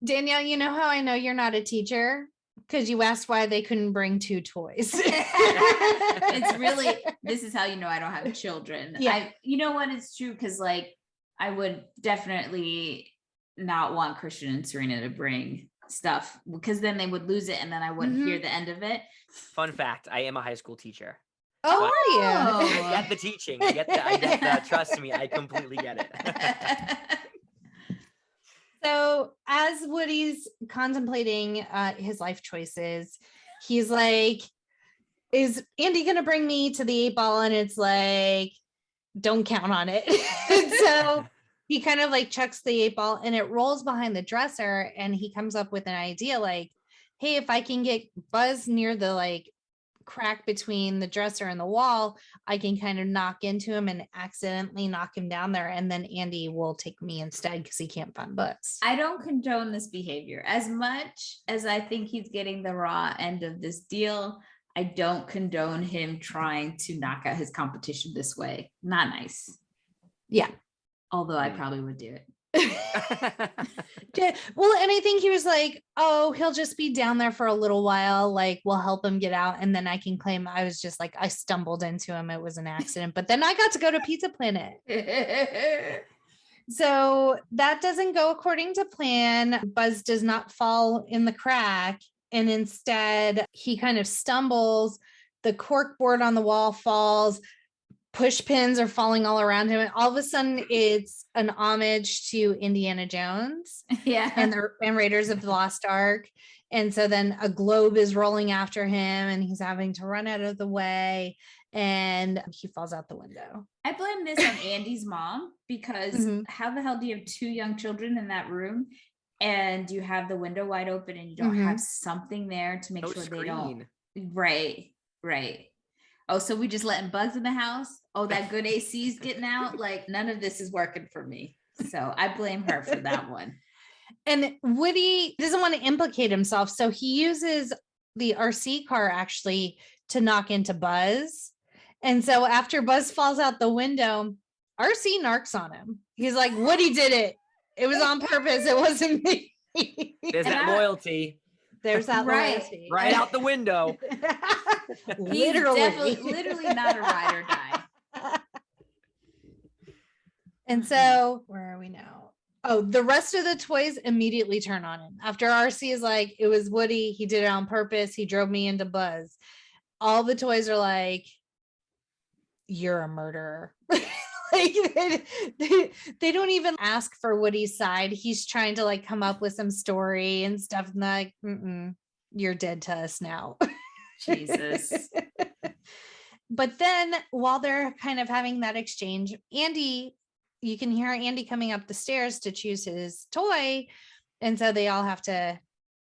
Danielle, you know how I know you're not a teacher? Because you asked why they couldn't bring 2 toys. It's really, this is how you know I don't have children. Yeah. You know what? It's true, because like I would definitely not want Christian and Serena to bring stuff, because then they would lose it and then I wouldn't hear the end of it. Fun fact, I am a high school teacher. Oh, are you? I get the teaching. I get the trust me, I completely get it. So as Woody's contemplating his life choices, he's like, is Andy going to bring me to the 8-ball? And it's like, don't count on it. So he kind of like chucks the 8-ball and it rolls behind the dresser, and he comes up with an idea like, hey, if I can get Buzz near the like crack between the dresser and the wall, I can kind of knock into him and accidentally knock him down there, and then Andy will take me instead because he can't find Buzz. I don't condone this behavior. As much as I think he's getting the raw end of this deal, I don't condone him trying to knock out his competition this way. Not nice. Yeah. Although I probably would do it. Well, and I think he was like, oh, he'll just be down there for a little while, like we'll help him get out, and then I can claim I was just like, I stumbled into him, it was an accident, but then I got to go to Pizza Planet. So that doesn't go according to plan. Buzz does not fall in the crack, and instead he kind of stumbles, the cork board on the wall falls, push pins are falling all around him, and all of a sudden it's an homage to Indiana Jones and Raiders of the Lost Ark. And so then a globe is rolling after him and he's having to run out of the way, and he falls out the window. I blame this on Andy's mom, because how the hell do you have 2 young children in that room and you have the window wide open and you don't have something there to make sure they don't. Right. Oh, so we just letting Buzz in the house? Oh, that good AC's getting out? Like, none of this is working for me. So I blame her for that one. And Woody doesn't want to implicate himself, so he uses the RC car actually to knock into Buzz. And so after Buzz falls out the window, RC narcs on him. He's like, Woody did it. It was on purpose. It wasn't me. There's that loyalty. There's that loyalty. Right out the window. He's definitely literally not a ride or die. And so where are we now? Oh, the rest of the toys immediately turn on him. After RC is like, it was Woody. He did it on purpose. He drove me into Buzz. All the toys are like, you're a murderer. Like they don't even ask for Woody's side. He's trying to like come up with some story and stuff. And like, you're dead to us now. Jesus. But then while they're kind of having that exchange, Andy, you can hear Andy coming up the stairs to choose his toy. And so they all have to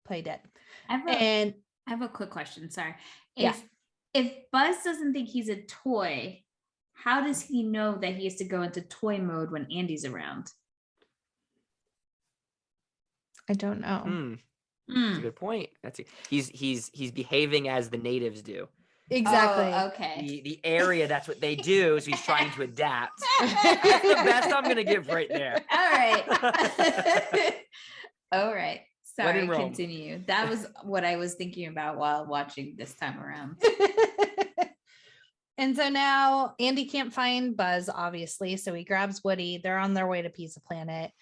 play dead. I have a quick question. Sorry. If Buzz doesn't think he's a toy, how does he know that he has to go into toy mode when Andy's around? I don't know. That's a good point. He's behaving as the natives do. Exactly. Oh, okay. The area, that's what they do. So he's trying to adapt. That's the best I'm gonna give right there. All right. All right. When Sorry, in Rome. continue. That was what I was thinking about while watching this time around. And so now Andy can't find Buzz, obviously. So he grabs Woody. They're on their way to Pizza Planet.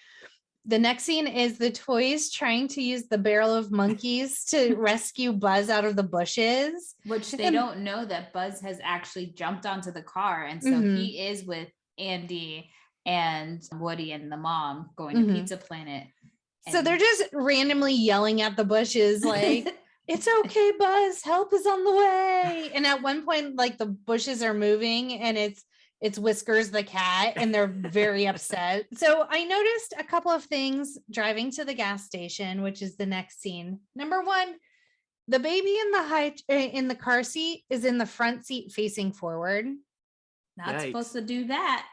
The next scene is the toys trying to use the barrel of monkeys to rescue Buzz out of the bushes. Which they don't know that Buzz has actually jumped onto the car. And so he is with Andy and Woody and the mom going to Pizza Planet. So they're just randomly yelling at the bushes like, it's okay, Buzz, help is on the way. And at one point, like the bushes are moving and it's Whiskers the cat, and they're very upset. So I noticed a couple of things driving to the gas station, which is the next scene. Number one, the baby in the car seat is in the front seat facing forward. Not supposed to do that.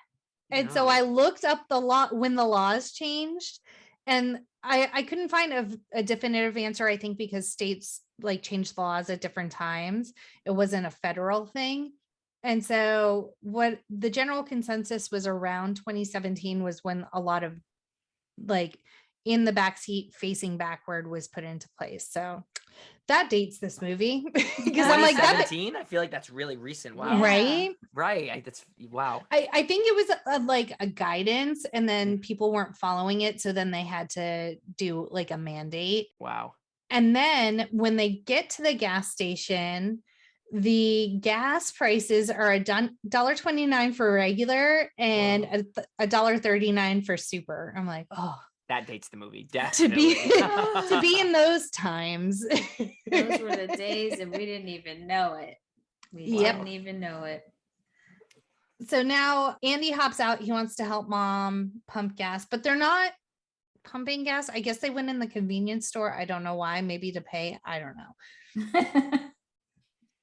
And so I looked up the law when the laws changed, and I couldn't find a definitive answer, I think, because states like changed the laws at different times. It wasn't a federal thing. And so what the general consensus was around 2017 was when a lot of like in the backseat facing backward was put into place. So that dates this movie because I'm like 2017. I feel like that's really recent. Wow. Right. That's wow. I think it was like a guidance, and then people weren't following it. So then they had to do like a mandate. Wow. And then when they get to the gas station, the gas prices are $1.29 for regular and $1.39 for super. I'm like, oh, that dates the movie. Definitely. To be in those times. Those were the days and we didn't even know it. Didn't even know it. So now Andy hops out. He wants to help mom pump gas, but they're not pumping gas. I guess they went in the convenience store. I don't know why, maybe to pay. I don't know.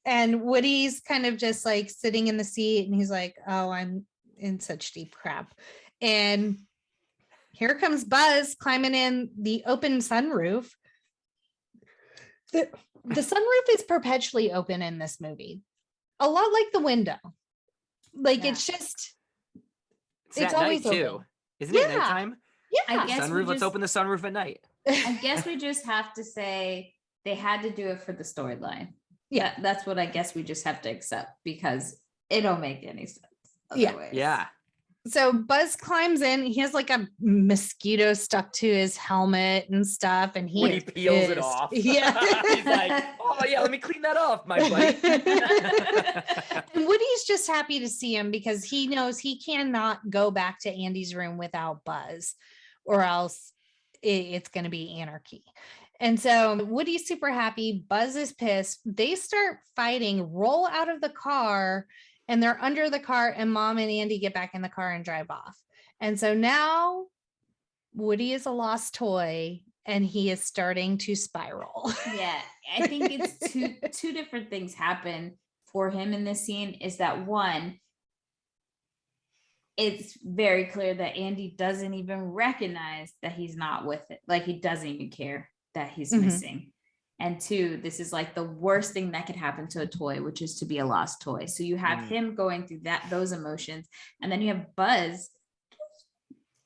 And Woody's kind of just like sitting in the seat and he's like, oh, I'm in such deep crap. And here comes Buzz climbing in the open sunroof. The sunroof is perpetually open in this movie. A lot like the window. Like it's just, it's always open. Too. Isn't it nighttime? Yeah. I guess let's open the sunroof at night. I guess we just have to say they had to do it for the storyline. Yeah, that's what I guess we just have to accept because it don't make any sense otherwise. Yeah. So Buzz climbs in. He has like a mosquito stuck to his helmet and stuff, and he peels it off. Yeah, he's like, "Oh yeah, let me clean that off, my buddy." And Woody's just happy to see him because he knows he cannot go back to Andy's room without Buzz, or else it's going to be anarchy. And so Woody's super happy. Buzz is pissed. They start fighting, roll out of the car, and they're under the car, and Mom and Andy get back in the car and drive off. And so now Woody is a lost toy and he is starting to spiral. Yeah, I think it's two different things happen for him in this scene. Is that one, it's very clear that Andy doesn't even recognize that he's not with it. Like he doesn't even care that he's missing. And two, this is like the worst thing that could happen to a toy, which is to be a lost toy. So you have him going through those emotions, and then you have Buzz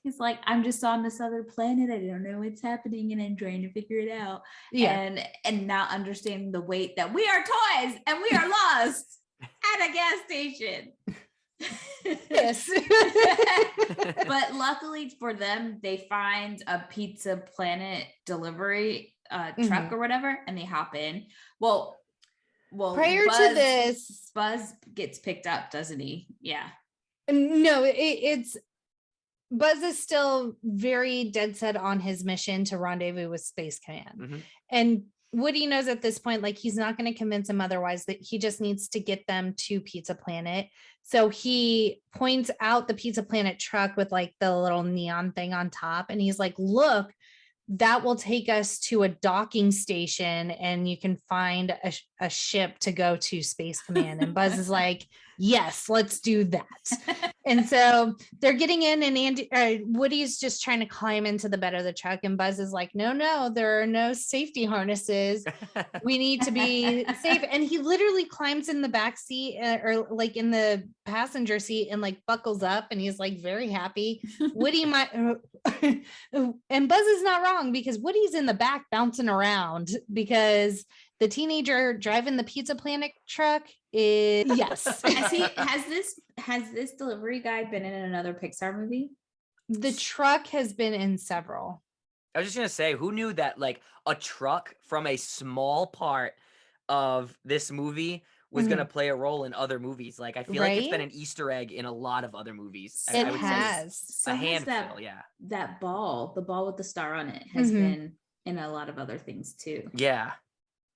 He's like, I'm just on this other planet. I don't know what's happening and I'm trying to figure it out. Yeah. And not understanding the weight that we are toys and we are lost at a gas station. Yes. But luckily for them, they find a Pizza Planet delivery truck or whatever, and they hop in. Well, prior to this, Buzz gets picked up, doesn't he? Yeah. No, it's Buzz is still very dead set on his mission to rendezvous with Space Command. And Woody knows at this point, like, he's not going to convince him otherwise, that he just needs to get them to Pizza Planet. So he points out the Pizza Planet truck with like the little neon thing on top. And he's like, look, that will take us to a docking station and you can find a ship to go to Space Command. And Buzz is like, yes, let's do that. And so they're getting in and Woody's just trying to climb into the bed of the truck. And Buzz is like, no, there are no safety harnesses. We need to be safe. And he literally climbs in the back seat or like in the passenger seat and like buckles up. And he's like very happy. Woody might, and Buzz is not wrong because Woody's in the back bouncing around because the teenager driving the Pizza Planet truck is yes. Has this delivery guy been in another Pixar movie? The truck has been in several. I was just gonna say, who knew that like a truck from a small part of this movie was gonna play a role in other movies? Like, I feel like it's been an Easter egg in a lot of other movies. It I would has. say a handful, That ball, the ball with the star on it, has been in a lot of other things too. Yeah.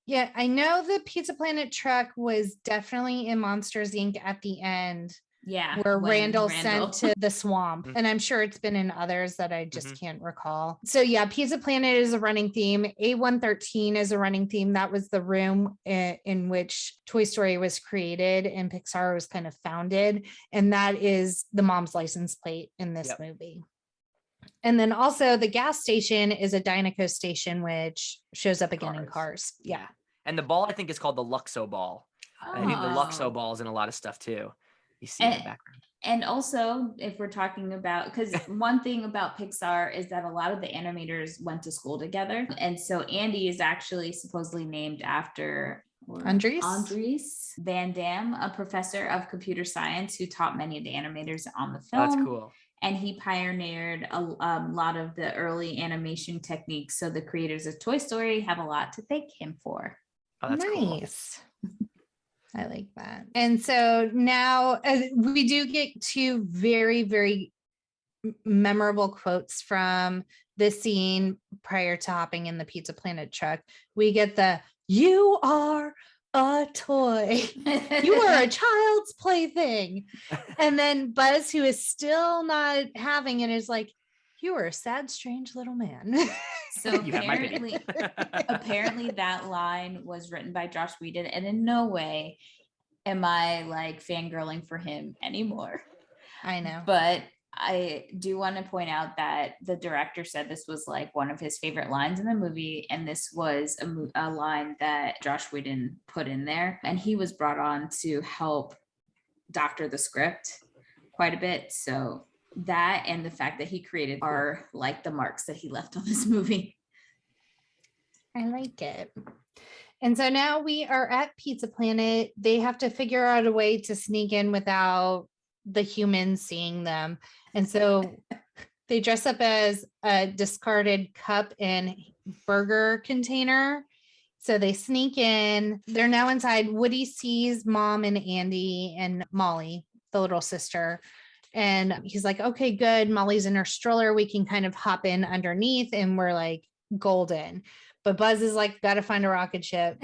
Yeah, I know the Pizza Planet truck was definitely in Monsters Inc. at the end. Yeah. Where Randall sent to the swamp. And I'm sure it's been in others that I just can't recall. So yeah, Pizza Planet is a running theme. A113 is a running theme. That was the room in which Toy Story was created and Pixar was kind of founded. And that is the mom's license plate in this movie. And then also the gas station is a Dynaco station, which shows up again in Cars. Yeah. And the ball, I think, is called the Luxo ball. I think the Luxo ball is in a lot of stuff too. You see in the background. And also, if we're talking about, because one thing about Pixar is that a lot of the animators went to school together. And so Andy is actually supposedly named after Andres Van Dam, a professor of computer science who taught many of the animators on the film. That's cool. And he pioneered a lot of the early animation techniques. So the creators of Toy Story have a lot to thank him for. Oh, that's nice. Cool. I like that. And so now we do get two very, very memorable quotes from the scene prior to hopping in the Pizza Planet truck. We get the, "You are a toy. You are a child's plaything." And then Buzz, who is still not having it, is like, "You are a sad, strange little man." So apparently that line was written by Joss Whedon, and in no way am I like fangirling for him anymore. I know. But I do want to point out that the director said this was like one of his favorite lines in the movie. And this was a line that Joss Whedon put in there. And he was brought on to help doctor the script quite a bit. So that and the fact that he created are like the marks that he left on this movie. I like it. And so now we are at Pizza Planet. They have to figure out a way to sneak in without the humans seeing them. And so they dress up as a discarded cup and burger container. So they sneak in. They're now inside. Woody sees Mom and Andy and Molly, the little sister. And he's like, okay, good. Molly's in her stroller. We can kind of hop in underneath and we're like golden. But Buzz is like, got to find a rocket ship.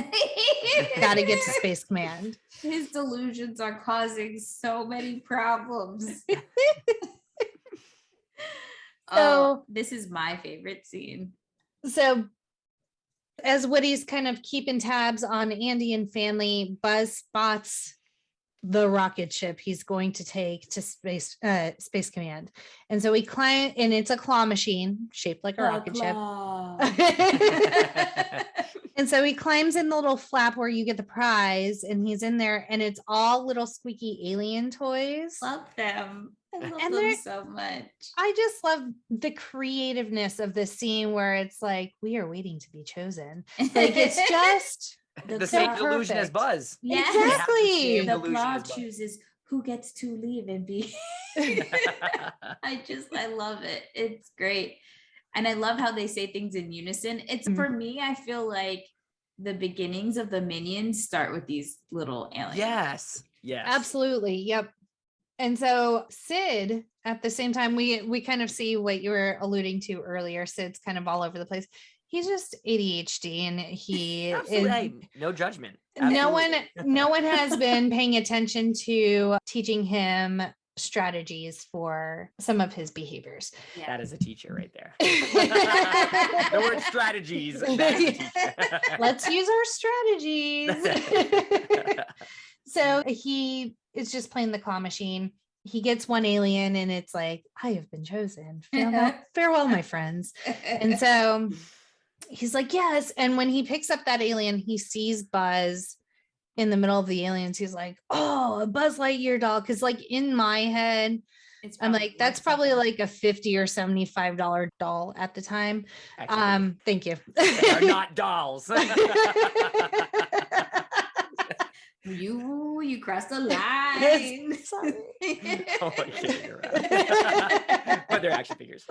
Got to get to Space Command. His delusions are causing so many problems. So this is my favorite scene. So as Woody's kind of keeping tabs on Andy and family, Buzz spots the rocket ship he's going to take to Space Command. And so we climb, and it's a claw machine shaped like a rocket ship. And so he climbs in the little flap where you get the prize, and he's in there, and it's all little squeaky alien toys. Love them. I love And them they're- so much. I just love the creativeness of this scene where it's like, we are waiting to be chosen. Like, it's just The same They're delusion as perfect. Buzz. Yes. We have the Exactly. same The delusion as plot Buzz. chooses who gets to leave and be. I love it. It's great. And I love how they say things in unison. It's Mhm. for me, I feel like the beginnings of the Minions start with these little aliens. Yes. Yes. absolutely. Yep. And so Sid, at the same time, we kind of see what you were alluding to earlier. Sid's kind of all over the place. He's just ADHD, and he Absolutely. is, Hey, no judgment. no one Absolutely. has been paying attention to teaching him strategies for some of his behaviors. Yeah. That is a teacher right there. The word strategies. That's a teacher. Let's use our strategies. So he is just playing the claw machine. He gets one alien, and it's like, I have been chosen. Farewell, my friends. And so he's like, yes. And when he picks up that alien, he sees Buzz in the middle of the aliens. He's like, oh, a Buzz Lightyear doll. Because like in my head, It's I'm like, worth that's probably something. like a $50 or $75 doll at the time. Actually, Thank you. they are not dolls. You crossed the line. Sorry. Oh, I can't hear that. But they're action figures.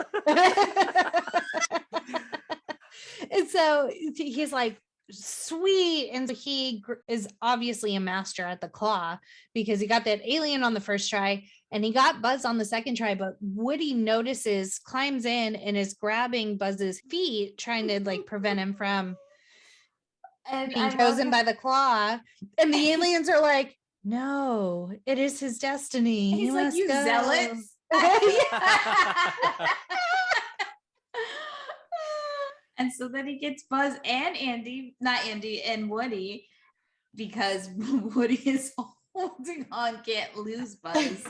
And so he's like, sweet. And so he is obviously a master at the claw because he got that alien on the first try and he got Buzz on the second try. But Woody notices, climbs in, and is grabbing Buzz's feet, trying to like prevent him from And being I love chosen how- by the claw. And the aliens are like, no, it is his destiny. He's He like, must you go." zealots. And so then he gets Buzz and Andy and Woody, because Woody is holding on, can't lose Buzz.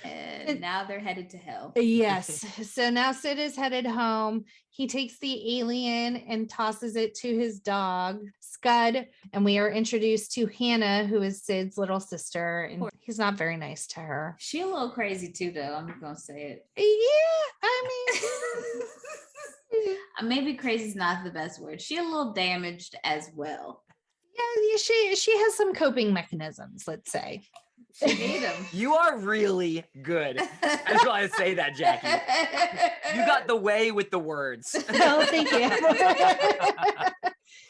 And now they're headed to hell. Yes. So now Sid is headed home. He takes the alien and tosses it to his dog, Scud. And we are introduced to Hannah, who is Sid's little sister. And he's not very nice to her. She a little crazy too, though. I'm gonna say it. Yeah. I mean, Maybe crazy is not the best word. She a little damaged as well. yeah, she has some coping mechanisms, let's say. She made him. You are really good. I just want to say that, Jackie. You got the way with the words. Oh, thank you.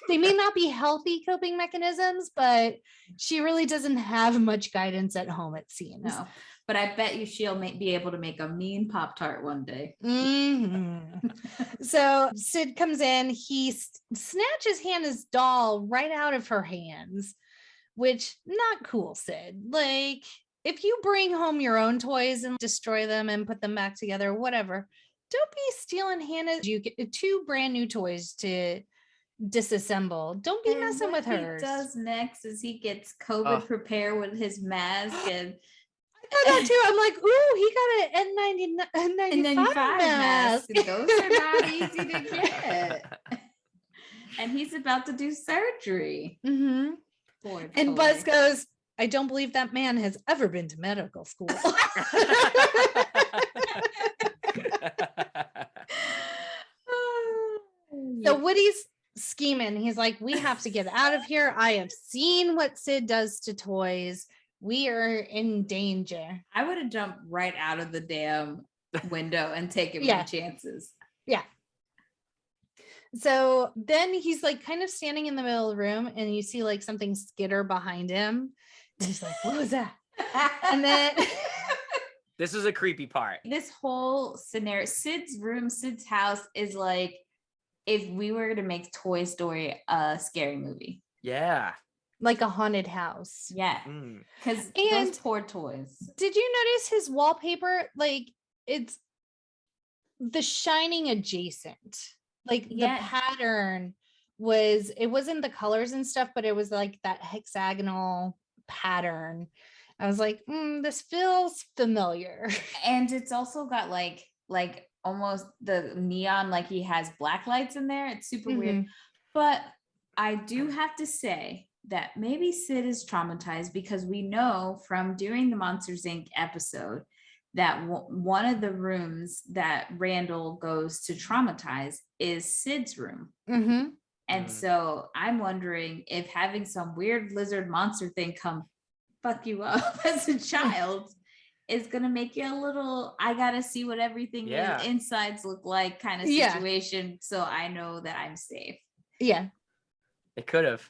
They may not be healthy coping mechanisms, but she really doesn't have much guidance at home, it seems. No, but I bet you she'll be able to make a mean Pop-Tart one day. Mhm. So Sid comes in, he snatches Hannah's doll right out of her hands, which not cool, Sid. Like, if you bring home your own toys and destroy them and put them back together, whatever, don't be stealing Hannah's. You get 2 brand new toys to disassemble. Don't be And messing what with hers. he does next is he gets COVID prepared with his mask and I thought that too. I'm like, ooh, he got an N95 mask. and those are not easy to get. And he's about to do surgery. Mm-hmm. Poor And toy. Buzz goes, I don't believe that man has ever been to medical school. So Woody's scheming. He's like, we have to get out of here. I have seen what Sid does to toys. We are in danger. I would have jumped right out of the damn window and taken my chances. Yeah. So then he's like kind of standing in the middle of the room and you see like something skitter behind him. And he's like, what was that? And then This is a creepy part. This whole scenario, Sid's room, Sid's house is like if we were to make Toy Story a scary movie. Yeah. like a haunted house. Yeah. Mm. Because And- those poor toys. Did you notice his wallpaper? Like it's the Shining adjacent. Like Yeah. the pattern was, it wasn't the colors and stuff, but it was like that hexagonal pattern. I was like, this feels familiar. And it's also got like almost the neon, like he has black lights in there. It's super weird. Mhm. But I do have to say that maybe Sid is traumatized because we know from doing the Monsters Inc. episode that one of the rooms that Randall goes to traumatize is Sid's room. Mm-hmm. And so I'm wondering if having some weird lizard monster thing come fuck you up as a child is going to make you a little, I got to see what everything insides look like kind of situation. So I know that I'm safe. Yeah. It could have.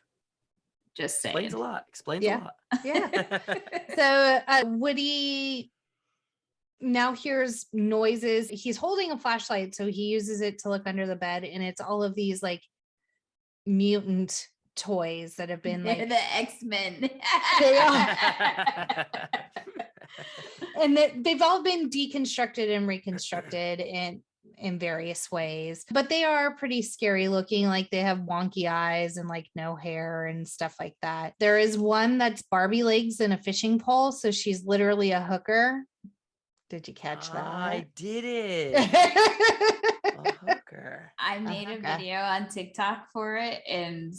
Just saying. Explains a lot. Explains a lot. Yeah. So Woody now hears noises. He's holding a flashlight, so he uses it to look under the bed, and it's all of these like mutant toys that have been like the X-Men. They are. And they've all been deconstructed and reconstructed in various ways, but they are pretty scary looking. Like they have wonky eyes and like no hair and stuff like that. There is one that's Barbie legs and a fishing pole, so she's literally a hooker. Did you catch that? I did it. A hooker. I made a video on TikTok for it, and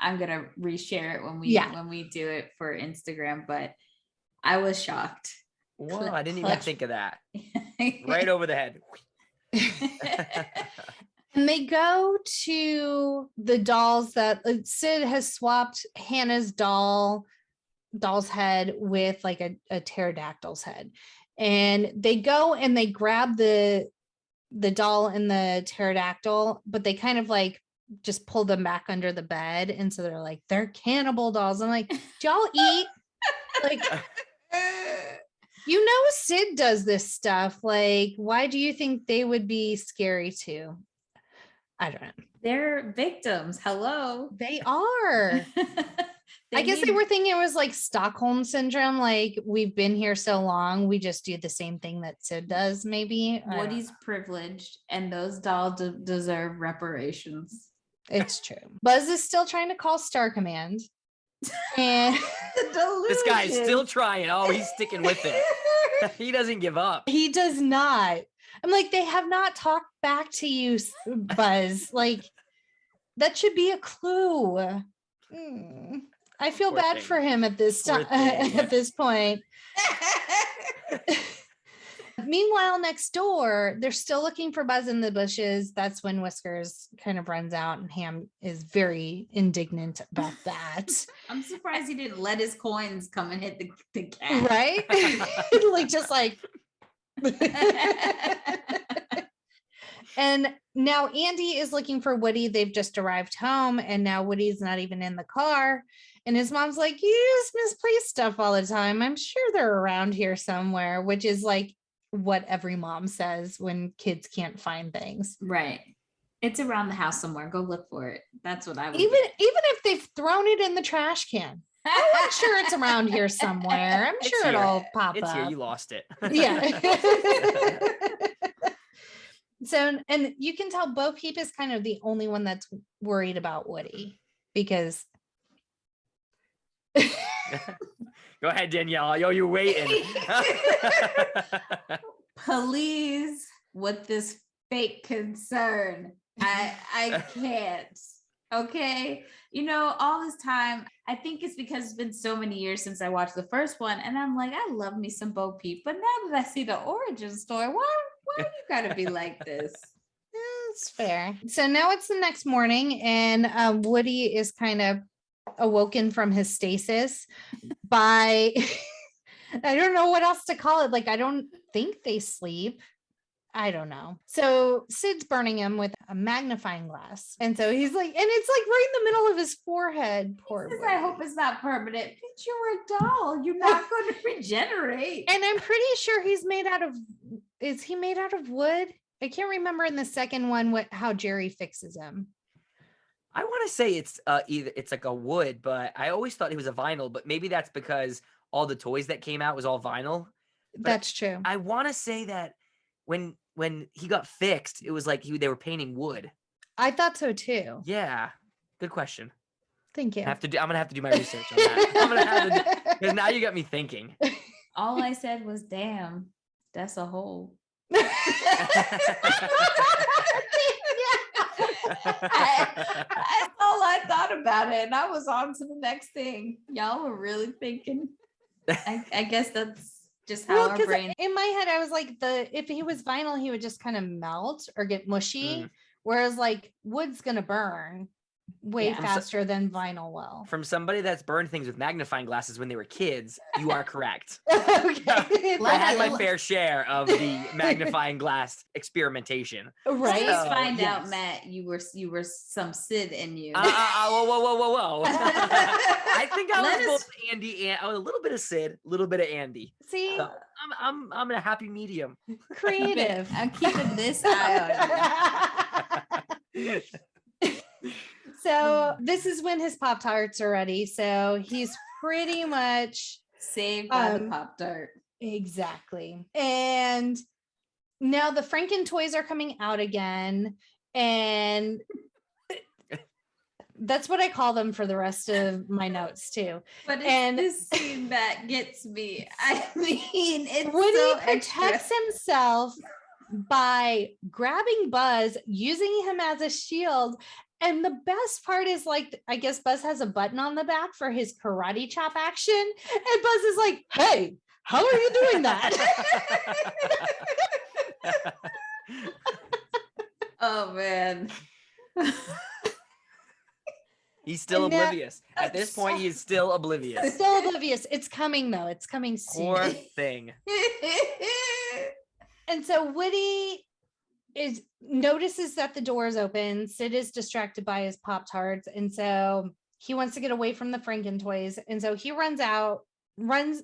I'm gonna reshare it when we do it for Instagram. But I was shocked. Whoa, I didn't even think of that. Right over the head. And they go to the dolls that Sid has swapped Hannah's doll's head with like a pterodactyl's head. And they go and they grab the doll and the pterodactyl, but they kind of like just pull them back under the bed. And so they're like, they're cannibal dolls. I'm like, do y'all eat? Like, you know, Sid does this stuff. Like, why do you think they would be scary too? I don't know. They're victims. Hello. They are. I guess they were thinking it was like Stockholm syndrome. Like, we've been here so long, we just do the same thing that Sid does, maybe. Woody's privileged, and those dolls deserve reparations. It's true. Buzz is still trying to call Star Command. And this guy is still trying. Oh, he's sticking with it. He doesn't give up. He does not. I'm like, they have not talked back to you, Buzz. Like, that should be a clue. I feel Poor bad thing. for him at this time. At this point. Meanwhile, next door, they're still looking for Buzz in the bushes. That's when Whiskers kind of runs out, and Ham is very indignant about that. I'm surprised he didn't let his coins come and hit the cat. Right? Like, just like. And now Andy is looking for Woody. They've just arrived home, and now Woody's not even in the car. And his mom's like, you just misplace stuff all the time. I'm sure they're around here somewhere, which is like what every mom says when kids can't find things. Right. It's around the house somewhere. Go look for it. That's what I would Even do. if they've thrown it in the trash can. I'm sure it's around here somewhere. I'm sure it'll pop it's up. Here. You lost it. Yeah. So, and you can tell Bo Peep is kind of the only one that's worried about Woody, because Go ahead, Danielle. Yo, you're waiting. Please, with this fake concern. I can't. Okay. You know, all this time, I think it's because it's been so many years since I watched the first one. And I'm like, I love me some Bo Peep. But now that I see the origin story, why you gotta be like this? It's fair. So now it's the next morning, and Woody is kind of awoken from his stasis by I don't know what else to call it. Like, I don't think they sleep. I don't know. So Sid's burning him with a magnifying glass. And so he's like, and it's like right in the middle of his forehead. Poor Woody. I hope it's not permanent. But you're a doll. You're not going to regenerate. And I'm pretty sure he's made out of, is he made out of wood? I can't remember in the second one how Jerry fixes him. I want to say it's it's like a wood, but I always thought it was a vinyl, but maybe that's because all the toys that came out was all vinyl. But that's true. I want to say that when he got fixed, it was like they were painting wood. I thought so too. Yeah. Good question. Thank you. I'm gonna have to do my research on that. I'm gonna have to, because now you got me thinking. All I said was, damn, that's a hole. That's all I thought about it. And I was on to the next thing. Y'all were really thinking. I guess that's just how our brain. In my head, I was like, if he was vinyl, he would just kind of melt or get mushy. Whereas like wood's gonna burn way faster than vinyl will. From somebody that's burned things with magnifying glasses when they were kids, you are correct. Okay. I had my fair share of the magnifying glass experimentation. Right. Let's find out, Matt, you were some Sid in you. Whoa. I think I was both Andy and a little bit of Sid, a little bit of Andy. See, so I'm a happy medium. Creative. I'm keeping this eye on you. So this is when his Pop-Tarts are ready. So he's pretty much saved by the Pop-Tart. Exactly. And now the Franken toys are coming out again. And that's what I call them for the rest of my notes too. But it's this scene that gets me. I mean, it's Woody protects himself by grabbing Buzz, using him as a shield. And the best part is like, I guess Buzz has a button on the back for his karate chop action. And Buzz is like, hey, how are you doing that? Oh, man. He's still oblivious. At this point, he's still oblivious. Still oblivious. It's coming, though. It's coming soon. Poor thing. And so Woody notices that the door is open. Sid is distracted by his Pop-Tarts. And so he wants to get away from the Franken toys. And so he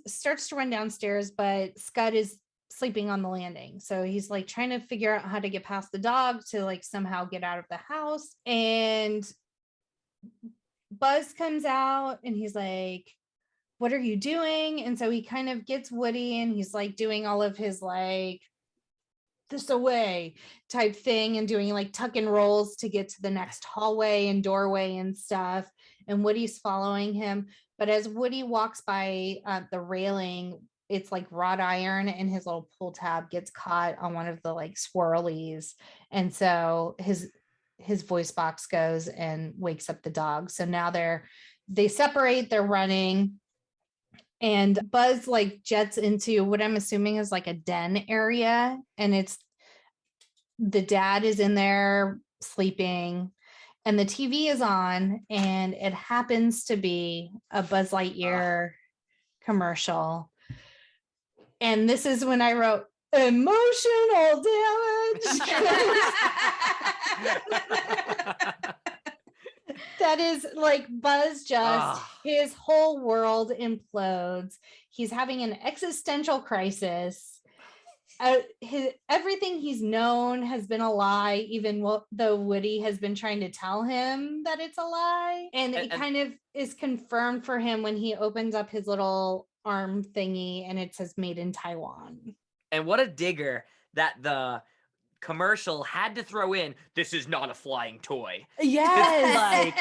starts to run downstairs, but Scud is sleeping on the landing. So he's like trying to figure out how to get past the dog to like somehow get out of the house. And Buzz comes out and he's like, what are you doing? And so he kind of gets Woody and he's like doing all of his like this away type thing and doing like tuck and rolls to get to the next hallway and doorway and stuff. And Woody's following him. But as Woody walks by the railing, it's like wrought iron and his little pull tab gets caught on one of the like swirlies. And so his voice box goes and wakes up the dog. So now they separate, they're running. And Buzz like jets into what I'm assuming is like a den area. And it's the dad is in there sleeping and the TV is on and it happens to be a Buzz Lightyear commercial. And this is when I wrote emotional damage. That is like Buzz his whole world implodes. He's having an existential crisis. Everything he's known has been a lie, even though Woody has been trying to tell him that it's a lie. And it kind of is confirmed for him when he opens up his little arm thingy and it says made in Taiwan. And what a digger that the commercial had to throw in, this is not a flying toy. Yes. Like,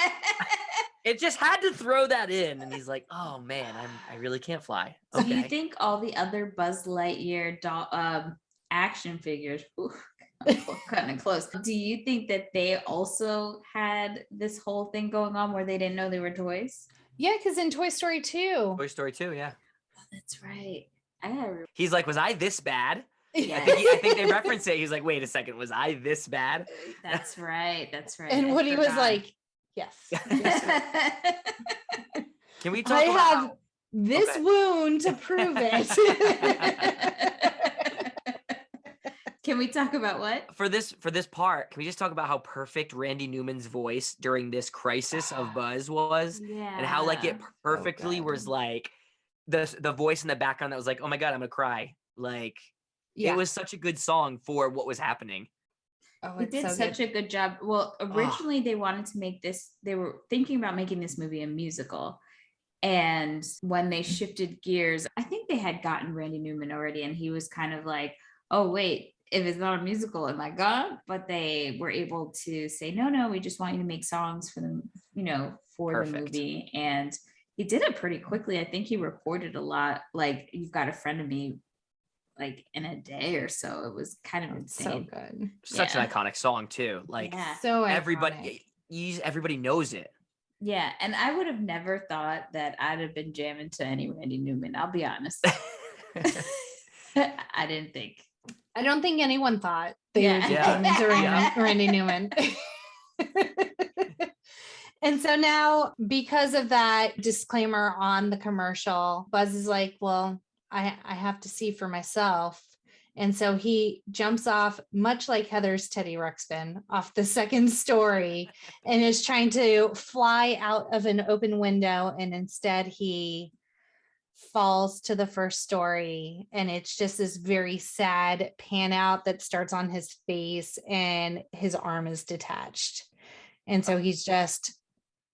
it just had to throw that in. And he's like, oh man, I really can't fly. Okay. Do you think all the other Buzz Lightyear action figures, kind of close, do you think that they also had this whole thing going on where they didn't know they were toys? Yeah, because in Toy Story 2. Toy Story 2, yeah. Oh, that's right. He's like, was I this bad? Yeah. I think they reference it. He's like, wait a second, was I this bad? That's right. And Woody was like, yes. Can we talk I about have this wound to prove it. Can we talk about what? For this part, can we just talk about how perfect Randy Newman's voice during this crisis of Buzz was? Yeah. And how like it perfectly was like the voice in the background that was like, oh my God, I'm gonna cry. Like it was such a good song for what was happening. Oh, it did such a good job. Well, originally they wanted to make this, they were thinking about making this movie a musical. And when they shifted gears, I think they had gotten Randy Newman already. And he was kind of like, oh, wait, if it's not a musical, am I gone? But they were able to say, no, we just want you to make songs for them, for the movie. And he did it pretty quickly. I think he recorded a lot. Like You've Got a Friend of Me like in a day or so. It was kind of So insane. good. Such Yeah. an iconic song too. Like Yeah. So everybody, everybody knows it. Yeah, and I would have never thought that I'd have been jamming to any Randy Newman. I'll be honest. I didn't think. I don't think anyone thought they would be Yeah. jamming to Yeah. Randy Newman. And so now, because of that disclaimer on the commercial, Buzz is like, well, I have to see for myself. And so he jumps off, much like Heather's Teddy Ruxpin, off the second story and is trying to fly out of an open window. And instead he falls to the first story. And it's just this very sad pan out that starts on his face and his arm is detached. And so he's just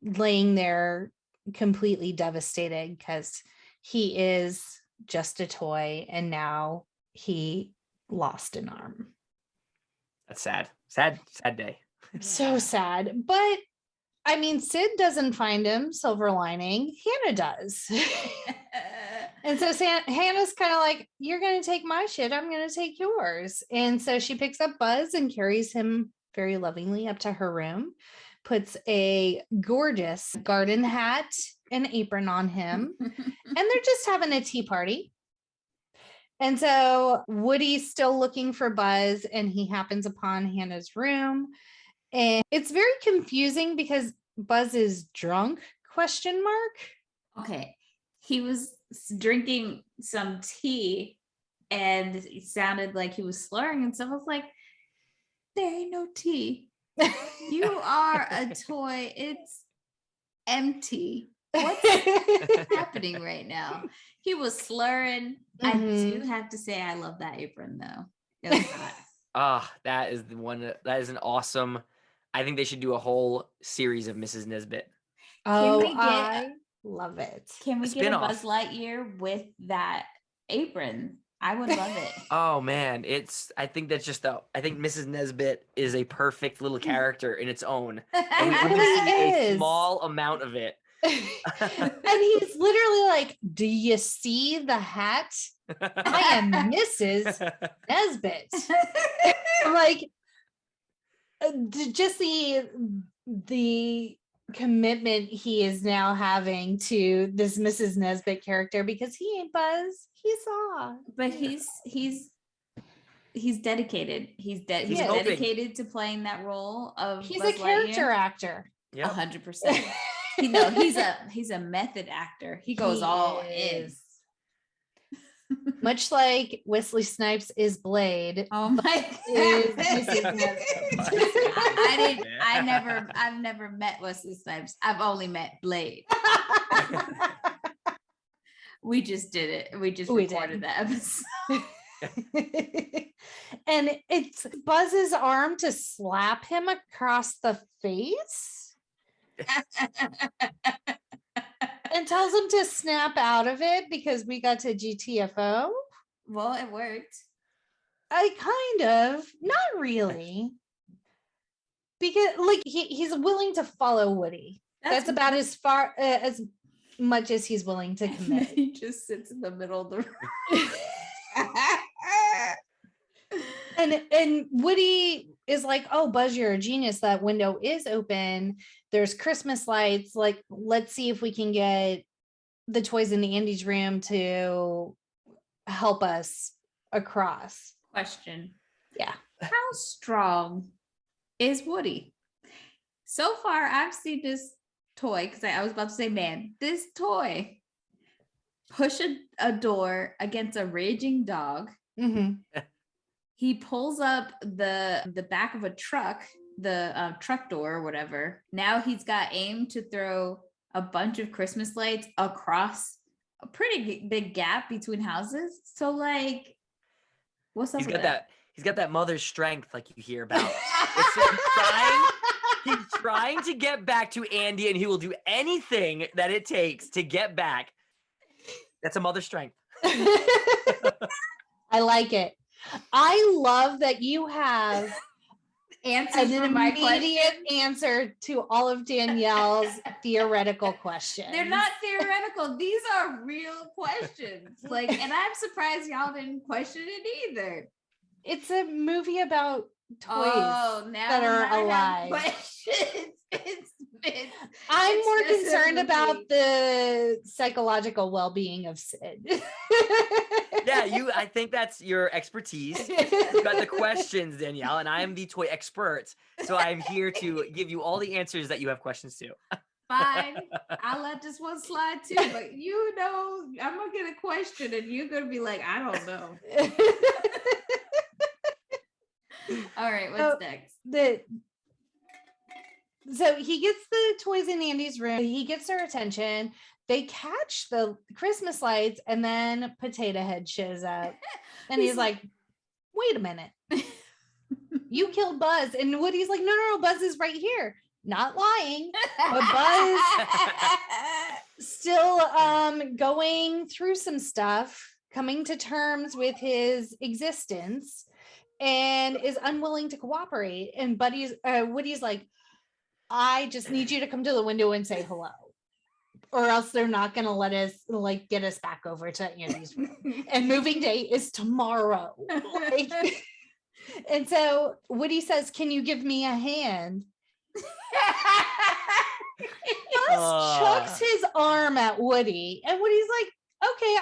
laying there completely devastated because he is just a toy and now he lost an arm. That's sad day. So sad. But I mean, Sid doesn't find him silver lining. Hannah does. And so Hannah's kind of like, you're going to take my shit. I'm going to take yours. And so she picks up Buzz and carries him very lovingly up to her room, puts a gorgeous garden hat and apron on him, and they're just having a tea party. And so Woody's still looking for Buzz and he happens upon Hannah's room. And it's very confusing because Buzz is drunk, ? Okay. He was drinking some tea and it sounded like he was slurring and stuff. I was like, there ain't no tea. You are a toy. It's empty. What's happening right now? He was slurring. I do have to say, I love that apron though. It was hot. That is the one. That is an awesome. I think they should do a whole series of Mrs. Nesbitt. I love it. Can we get a spin-off. Buzz Lightyear with that apron? I would love it. Oh man, I think that's just I think Mrs. Nesbitt is a perfect little character in its own. And we only really see a is. small amount of it. And he's literally like, do you see the hat? I am Mrs. Nesbitt. I'm like, just the commitment he is now having to this Mrs. Nesbitt character, because he ain't Buzz, he's Saw. But he's dedicated. He's He's dedicated to playing that role of He's Buzz a character Lightyear. actor. Yep. 100%. He's a method actor. He goes all in. Much like Wesley Snipes is Blade. Oh my Is god. Mrs. Nesbitt. I've never met Wesley Snipes. I've only met Blade. We just did it. We recorded the episode. And it's Buzz's arm to slap him across the face and tells him to snap out of it because we got to GTFO. Well, it worked. I kind of, not really. Because like he's willing to follow Woody. That's about as far as much as he's willing to commit. He just sits in the middle of the room. And Woody is like, oh, Buzz, you're a genius. That window is open. There's Christmas lights. Like, let's see if we can get the toys in Andy's room to help us across. Question. Yeah. How strong is Woody? So far, I've seen this toy, because I was about to say, man, this toy push a door against a raging dog. Mm-hmm. He pulls up the back of a truck, the truck door or whatever. Now he's got aim to throw a bunch of Christmas lights across a pretty big gap between houses. So like, what's up with that? He's got that mother's strength, like you hear about. He's trying to get back to Andy, and he will do anything that it takes to get back. That's a mother's strength. I like it. I love that you have answers an for my immediate question. answer to all of Danielle's theoretical questions. They're not theoretical. These are real questions. Like, and I'm surprised y'all didn't question it either. It's a movie about toys now that are I have alive. questions. I'm it's more just a concerned about movie. the psychological well-being of Sid. Yeah, I think that's your expertise. You got the questions, Danielle, and I am the toy expert. So I'm here to give you all the answers that you have questions to. Fine. I'll let this one slide too, but I'm gonna get a question and you're gonna be like, I don't know. All right, what's next? So he gets the toys in Andy's room. He gets their attention. They catch the Christmas lights, and then Potato Head shows up. And he's like, wait a minute. You killed Buzz. And Woody's like, no, Buzz is right here. Not lying. But Buzz still going through some stuff, coming to terms with his existence, and is unwilling to cooperate. And Woody's like, I just need you to come to the window and say hello, or else they're not going to let us get us back over to Andy's room. And moving day is tomorrow. And so Woody says, can you give me a hand? Buzz chucks his arm at Woody, and Woody's like, okay,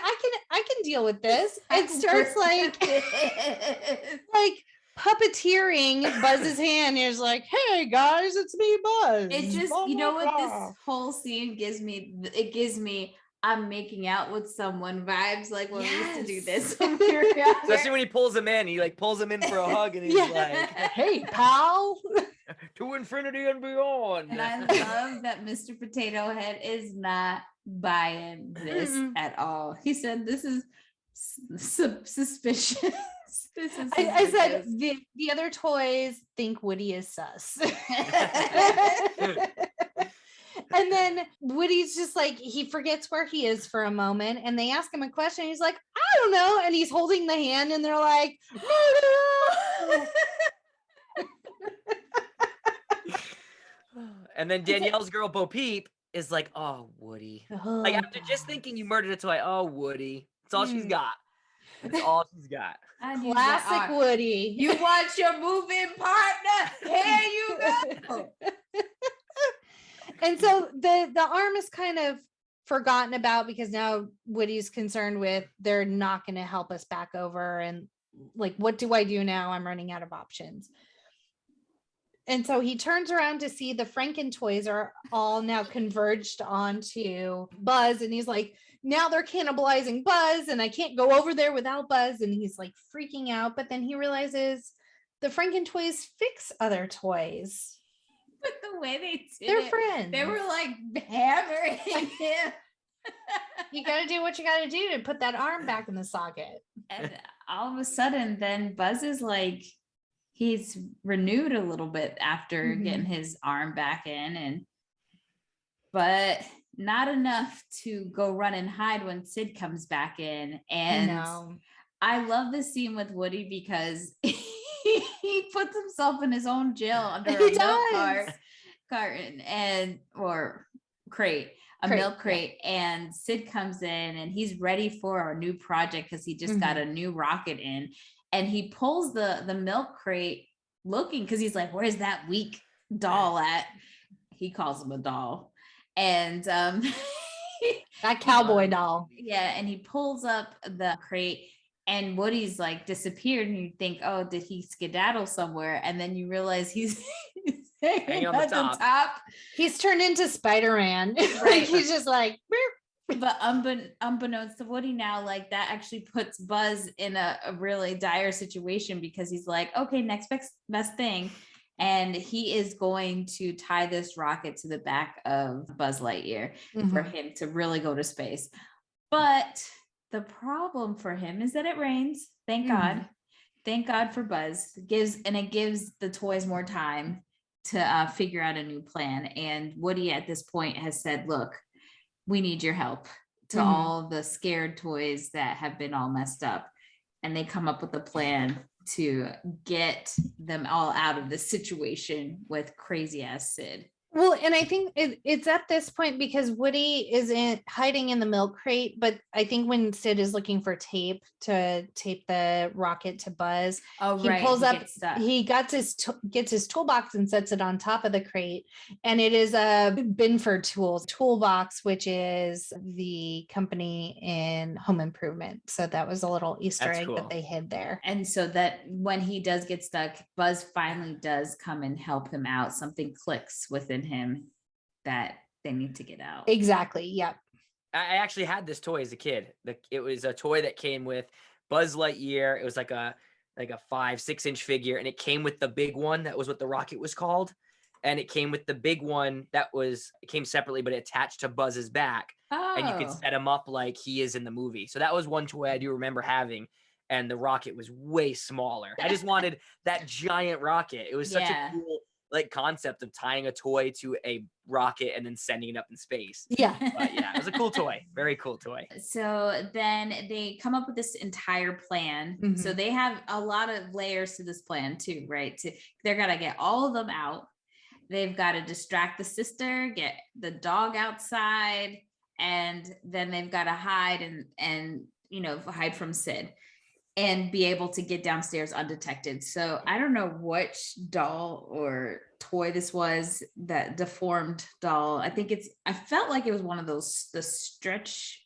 I can deal with this. And starts like puppeteering Buzz's hand. He's like, hey guys, it's me, Buzz. It just, blah, you know blah, what blah. this whole scene gives me? It gives me I'm making out with someone vibes, like when we used to do this when we were younger. Especially when he pulls him in. He like pulls him in for a hug and he's like, hey pal. to infinity and beyond. And I love that Mr. Potato Head is not buying this at all. He said, this is suspicious. I said the other toys think Woody is sus. And then Woody's just like, he forgets where he is for a moment, and they ask him a question. He's like, I don't know. And he's holding the hand, and they're like, murder. And then Danielle's girl Bo Peep is like, oh, Woody. Like after just thinking you murdered a toy, oh, Woody. That's all she's got. That's all she's got. Classic Woody. You want your moving partner? Here you go. And so the arm is kind of forgotten about because now Woody's concerned with they're not going to help us back over, and like, what do I do now? I'm running out of options. And so he turns around to see the Franken toys are all now converged onto Buzz, and he's like, now they're cannibalizing Buzz, and I can't go over there without Buzz. And he's like freaking out, but then he realizes the Franken toys fix other toys. But the way they did They're it, friends. they were like hammering him. You got to do what you got to do to put that arm back in the socket. And all of a sudden, then Buzz is like, he's renewed a little bit after getting his arm back in, but not enough to go run and hide when Sid comes back in. And I love this scene with Woody because he puts himself in his own jail under a milk carton or crate, milk crate. Yeah. And Sid comes in and he's ready for a new project because he just got a new rocket in, and he pulls the milk crate looking because he's like, where's that weak doll at? He calls him a doll. And that cowboy doll. Yeah, and he pulls up the crate, and Woody's like disappeared, and you think, oh, did he skedaddle somewhere? And then you realize he's hanging on the top. He's turned into Spider-Man. Right. He's just like, but unbeknownst to Woody now, like that actually puts Buzz in a really dire situation, because he's like, okay, next best thing. And he is going to tie this rocket to the back of Buzz Lightyear for him to really go to space. But the problem for him is that it rains. Thank God. Thank God for Buzz. It gives the toys more time to figure out a new plan. And Woody at this point has said, look, we need your help, to all the scared toys that have been all messed up. And they come up with a plan to get them all out of this situation with crazy ass Sid. Well, and I think it's at this point because Woody is hiding in the milk crate, but I think when Sid is looking for tape to tape the rocket to Buzz, he pulls up, he gets his toolbox and sets it on top of the crate, and it is a Binford Tools toolbox, which is the company in Home Improvement. So that was a little Easter egg that they hid there. And so that when he does get stuck, Buzz finally does come and help him out. Something clicks within him that they need to get out. Exactly. Yep. I actually had this toy as a kid. It was a toy that came with Buzz Lightyear. It was like a 5-6 inch figure, and it came with the big one. That was what the rocket was called. And it came with the big one it came separately, but it attached to Buzz's back. Oh. And you could set him up like he is in the movie. So that was one toy I do remember having. And the rocket was way smaller. I just wanted that giant rocket. It was such a cool concept of tying a toy to a rocket and then sending it up in space. Yeah. But yeah, it was a cool toy. Very cool toy. So then they come up with this entire plan. Mm-hmm. So they have a lot of layers to this plan too, right? They're going to get all of them out. They've got to distract the sister, get the dog outside, and then they've got to hide and hide from Sid and be able to get downstairs undetected. So I don't know which doll or toy this was, that deformed doll. I felt like it was one of those, the Stretch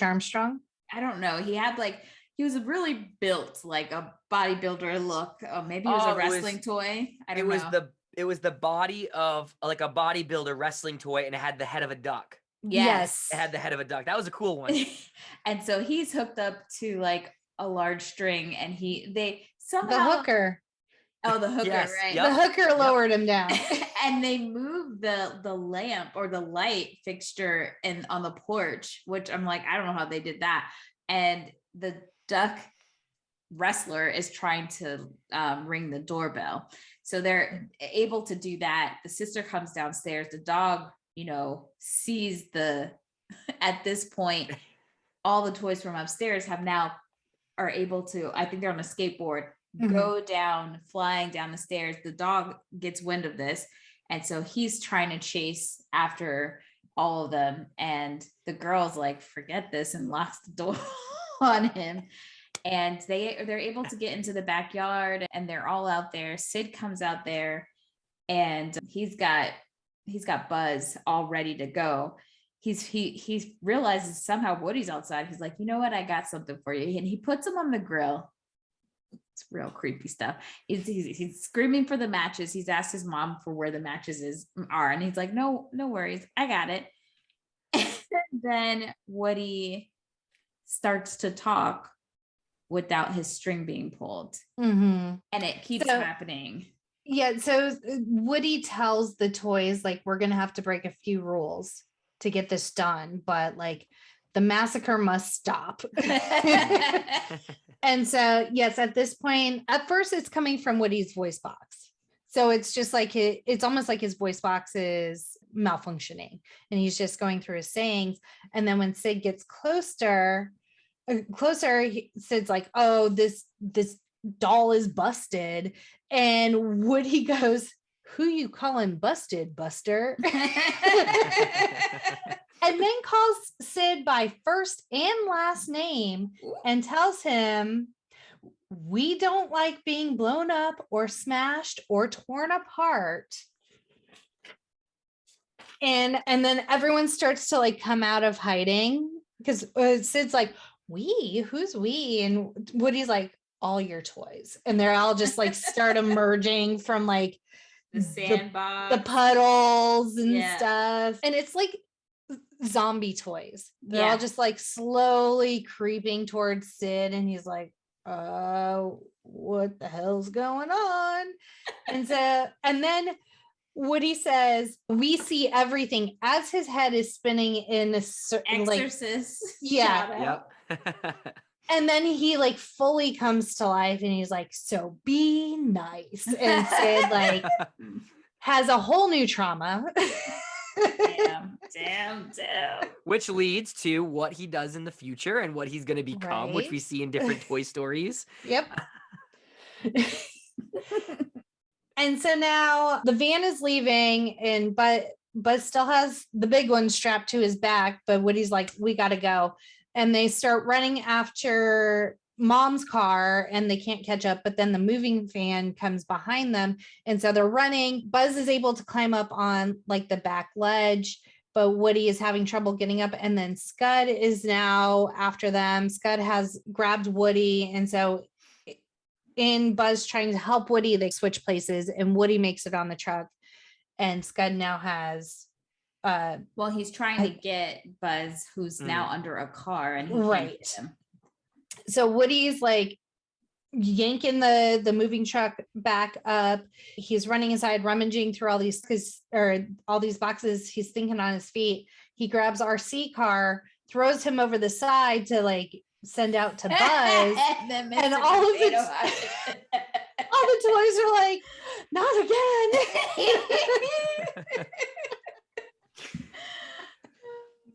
Armstrong. I don't know. He was really built like a bodybuilder look. Oh, maybe it was a wrestling toy. I don't know. It was the body of like a bodybuilder wrestling toy, and it had the head of a duck. Yes. It had the head of a duck. That was a cool one. And so he's hooked up to like a large string, and they somehow the hooker. Oh, the hooker, yes, right? Yep. The hooker lowered him down. And they moved the lamp or the light fixture on the porch, which I'm like, I don't know how they did that. And the duck wrestler is trying to ring the doorbell. So they're able to do that. The sister comes downstairs. The dog, sees at this point, all the toys from upstairs are able to, I think they're on a skateboard, go down, flying down the stairs. The dog gets wind of this. And so he's trying to chase after all of them. And the girl's like, forget this, and locks the door on him. And they're able to get into the backyard, and they're all out there. Sid comes out there, and he's got Buzz all ready to go. He realizes somehow Woody's outside. He's like, you know what? I got something for you. And he puts him on the grill. It's real creepy stuff. He's screaming for the matches. He's asked his mom for where the matches are. And he's like, no worries. I got it. And then Woody starts to talk without his string being pulled. Mm-hmm. And it keeps happening. Yeah. So Woody tells the toys, like, we're going to have to break a few rules to get this done, but like the massacre must stop. And so, yes, at this point, at first it's coming from Woody's voice box. So it's just like, it's almost like his voice box is malfunctioning and he's just going through his sayings. And then when Sid gets closer, Sid's like, oh, this doll is busted. And Woody goes, who you calling busted, Buster? And then calls Sid by first and last name and tells him, we don't like being blown up or smashed or torn apart. And then everyone starts to like come out of hiding because Sid's like, we? Who's we? And Woody's like, all your toys. And they're all just like start emerging from like the sandbox, the puddles and stuff. And it's like zombie toys. They're all just like slowly creeping towards Sid. And he's like, what the hell's going on? And then Woody says, we see everything as his head is spinning in a certain Exorcist. Yep. And then he like fully comes to life and he's like, so be nice. And Sid like has a whole new trauma. Damn. Which leads to what he does in the future and what he's going to become, which we see in different Toy Stories. Yep. And so now the van is leaving, and Buzz still has the big one strapped to his back, but Woody's like, we got to go. And they start running after Mom's car, and they can't catch up, but then the moving van comes behind them. And so they're running. Buzz is able to climb up on like the back ledge, but Woody is having trouble getting up. And then Scud is now after them. Scud has grabbed Woody. And so in Buzz trying to help Woody, they switch places, and Woody makes it on the truck. And Scud now has well, he's trying to get Buzz, who's now under a car, and he can't get him. So Woody's like yanking the moving truck back up. He's running inside, rummaging through all these boxes. He's thinking on his feet. He grabs RC car, throws him over the side to like send out to Buzz. And all the toys are like, not again.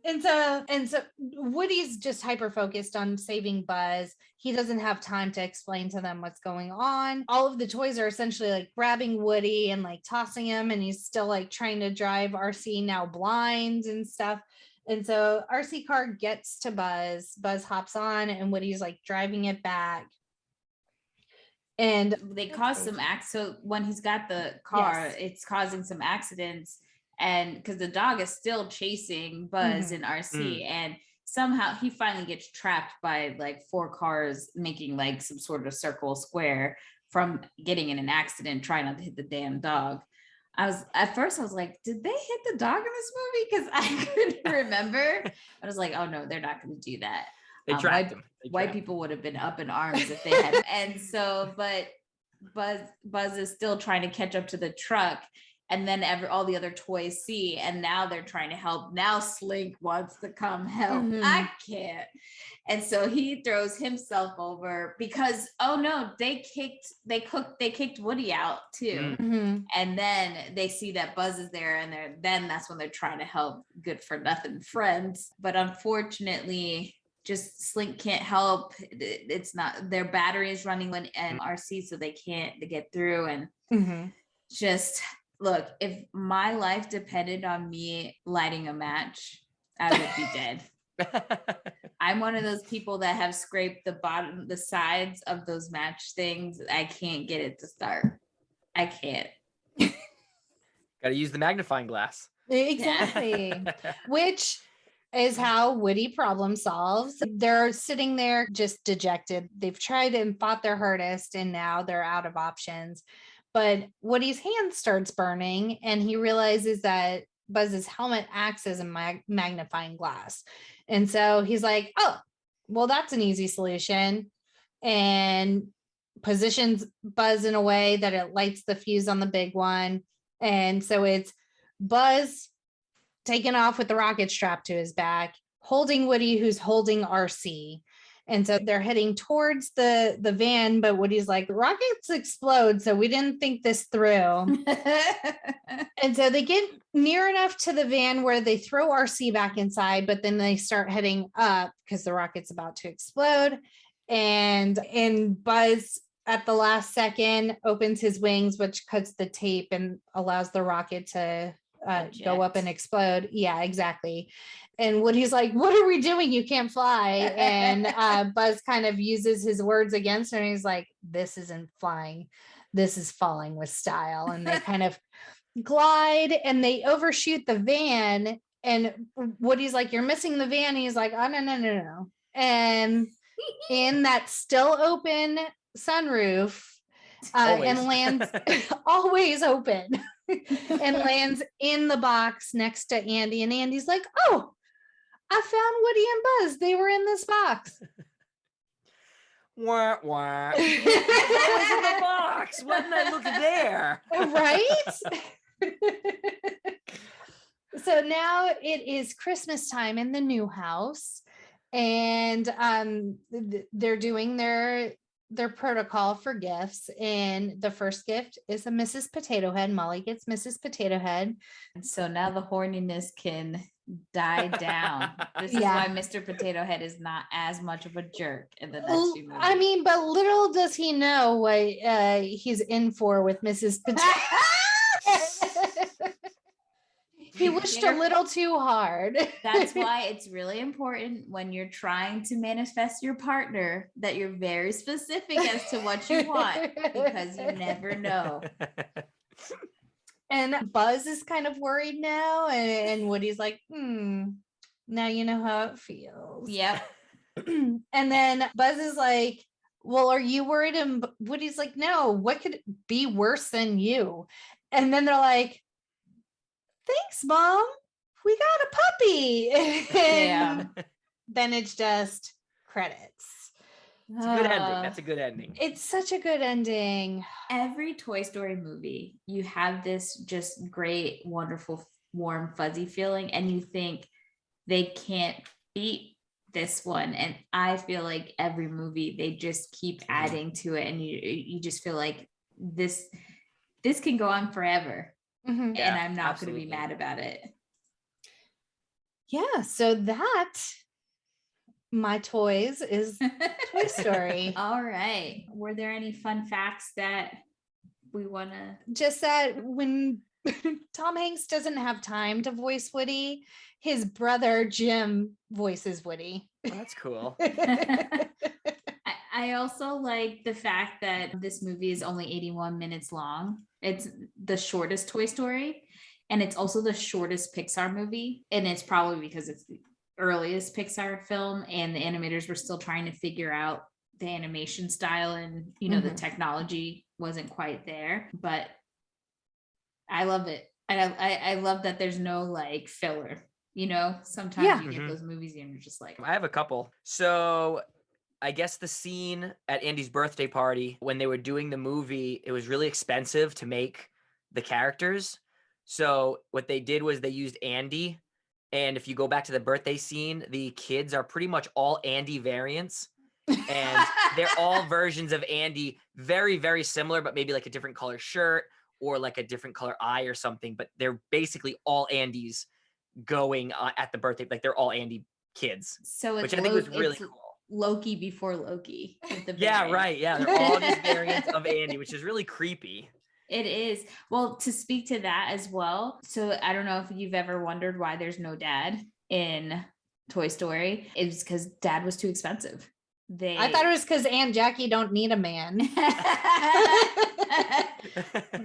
And so Woody's just hyper focused on saving Buzz. He doesn't have time to explain to them what's going on. All of the toys are essentially like grabbing Woody and like tossing him, and he's still like trying to drive RC, now blind and stuff. And so RC car gets to Buzz. Buzz hops on, and Woody's like driving it back. And they cause some accidents. So when he's got the car, it's causing some accidents. And because the dog is still chasing Buzz in RC, and somehow he finally gets trapped by like 4 cars making like some sort of circle square from getting in an accident, trying not to hit the damn dog. At first I was like, did they hit the dog in this movie? Because I couldn't remember. I was like, oh no, they're not going to do that. They trapped him. White people would have been up in arms if they had. And so, but Buzz is still trying to catch up to the truck. And then all the other toys see, and now they're trying to help. Now Slink wants to come help. I can't. And so he throws himself over because, oh no, they kicked Woody out too. And then they see that Buzz is there, and then that's when they're trying to help good for nothing friends. But unfortunately, just Slink can't help. It's not, their battery is running and RC, so they get through. And just look, if my life depended on me lighting a match, I would be dead. I'm one of those people that have scraped the sides of those match things. I can't get it to start. I can't. Got to use the magnifying glass. Exactly. Which is how Woody problem solves. They're sitting there just dejected. They've tried and fought their hardest, and now they're out of options. But Woody's hand starts burning, and he realizes that Buzz's helmet acts as a magnifying glass. And so he's like, oh, well, that's an easy solution. And positions Buzz in a way that it lights the fuse on the big one. And so it's Buzz taken off with the rocket strapped to his back, holding Woody, who's holding RC. And so they're heading towards the van, but Woody's like, rockets explode, so we didn't think this through. And so they get near enough to the van where they throw RC back inside, but then they start heading up because the rocket's about to explode. And Buzz, at the last second, opens his wings, which cuts the tape and allows the rocket to go up and explode. Yeah, exactly. And Woody's like, what are we doing? You can't fly. And Buzz kind of uses his words against him. He's like, this isn't flying. This is falling with style. And they kind of glide, and they overshoot the van. And Woody's like, you're missing the van. And he's like, oh, no. And in that still open sunroof, and lands always open and lands in the box next to Andy. And Andy's like, oh, I found Woody and Buzz. They were in this box. Wah, wah. That was in the box. Why didn't I look there? Right? So now it is Christmas time in the new house, and they're doing their protocol for gifts. And the first gift is a Mrs. Potato Head. Molly gets Mrs. Potato Head. So now the horniness can died down. This is Yeah. why Mr. Potato Head is not as much of a jerk in the next few movies. I mean, but little does he know what he's in for with Mrs. Potato. He wished a little too hard. That's why it's really important when you're trying to manifest your partner that you're very specific as to what you want, because you never know. And Buzz is kind of worried now, and Woody's like, now you know how it feels. Yep. And then Buzz is like, well, are you worried? And Woody's like, no, what could be worse than you? And then they're like, thanks, Mom. We got a puppy. And then it's just credits. It's a good ending. That's a good ending. It's such a good ending. Every Toy Story movie, you have this just great, wonderful, warm, fuzzy feeling, and you think they can't beat this one. And I feel like every movie, they just keep adding to it, and you just feel like this can go on forever. Mm-hmm. And I'm not going to be mad about it. Yeah, so that my toys is Toy Story. All right. Were there any fun facts that we want to? Just that when Tom Hanks doesn't have time to voice Woody, his brother Jim voices Woody. Oh, that's cool. I also like the fact that this movie is only 81 minutes long. It's the shortest Toy Story, and it's also the shortest Pixar movie. And it's probably because it's the earliest Pixar film, and the animators were still trying to figure out the animation style, and the technology wasn't quite there. But I love it. And I love that there's no like filler. Sometimes you get those movies and you're just like, I have a couple. So I guess the scene at Andy's birthday party, when they were doing the movie, it was really expensive to make the characters. So what they did was they used Andy. And if you go back to the birthday scene, the kids are pretty much all Andy variants. And they're all versions of Andy, very, very similar, but maybe like a different color shirt or like a different color eye or something. But they're basically all Andys going at the birthday. Like they're all Andy kids. So it's which I think was really cool. Loki before Loki. Yeah, right. Yeah, they're all just variants of Andy, which is really creepy. It is. Well, to speak to that as well. So I don't know if you've ever wondered why there's no dad in Toy Story. It's because dad was too expensive. I thought it was because Aunt Jackie don't need a man.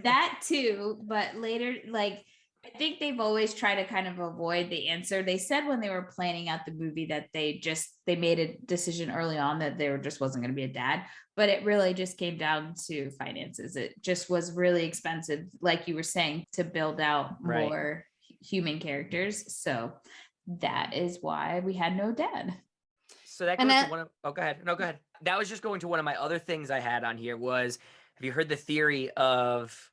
That too, but later, like, I think they've always tried to kind of avoid the answer. They said when they were planning out the movie that they made a decision early on that there just wasn't going to be a dad, but it really just came down to finances. It just was really expensive, like you were saying, to build out more human characters. So that is why we had no dad. So that goes to one of, go ahead. No, go ahead. That was just going to one of my other things I had on here was, have you heard the theory of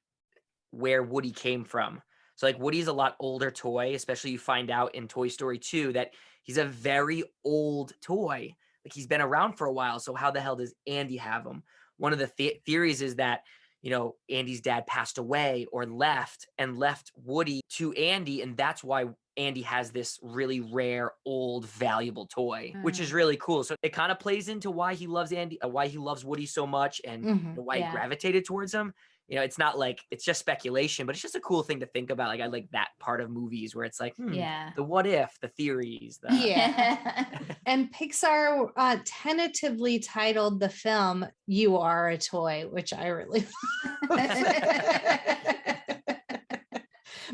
where Woody came from? So like Woody's a lot older toy, especially you find out in Toy Story 2 that he's a very old toy. Like he's been around for a while. So how the hell does Andy have him? One of the theories is that, Andy's dad passed away or left Woody to Andy. And that's why Andy has this really rare, old, valuable toy, which is really cool. So it kind of plays into why he loves Andy, why he loves Woody so much, and why he gravitated towards him. It's not like it's just speculation, but it's just a cool thing to think about. Like I like that part of movies where it's like, the what if, the theories. And Pixar tentatively titled the film "You Are a Toy," which I really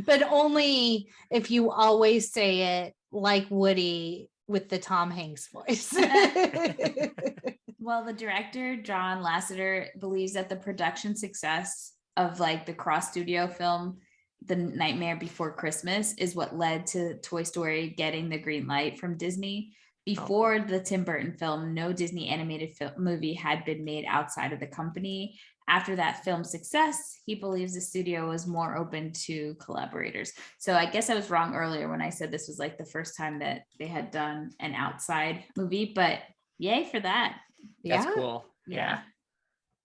but only if you always say it like Woody with the Tom Hanks voice. Well, the director, John Lasseter, believes that the production success of like the cross studio film, The Nightmare Before Christmas, is what led to Toy Story getting the green light from Disney. Before the Tim Burton film, no Disney animated movie had been made outside of the company. After that film's success, he believes the studio was more open to collaborators. So I guess I was wrong earlier when I said this was like the first time that they had done an outside movie, but yay for that. That's cool. Yeah.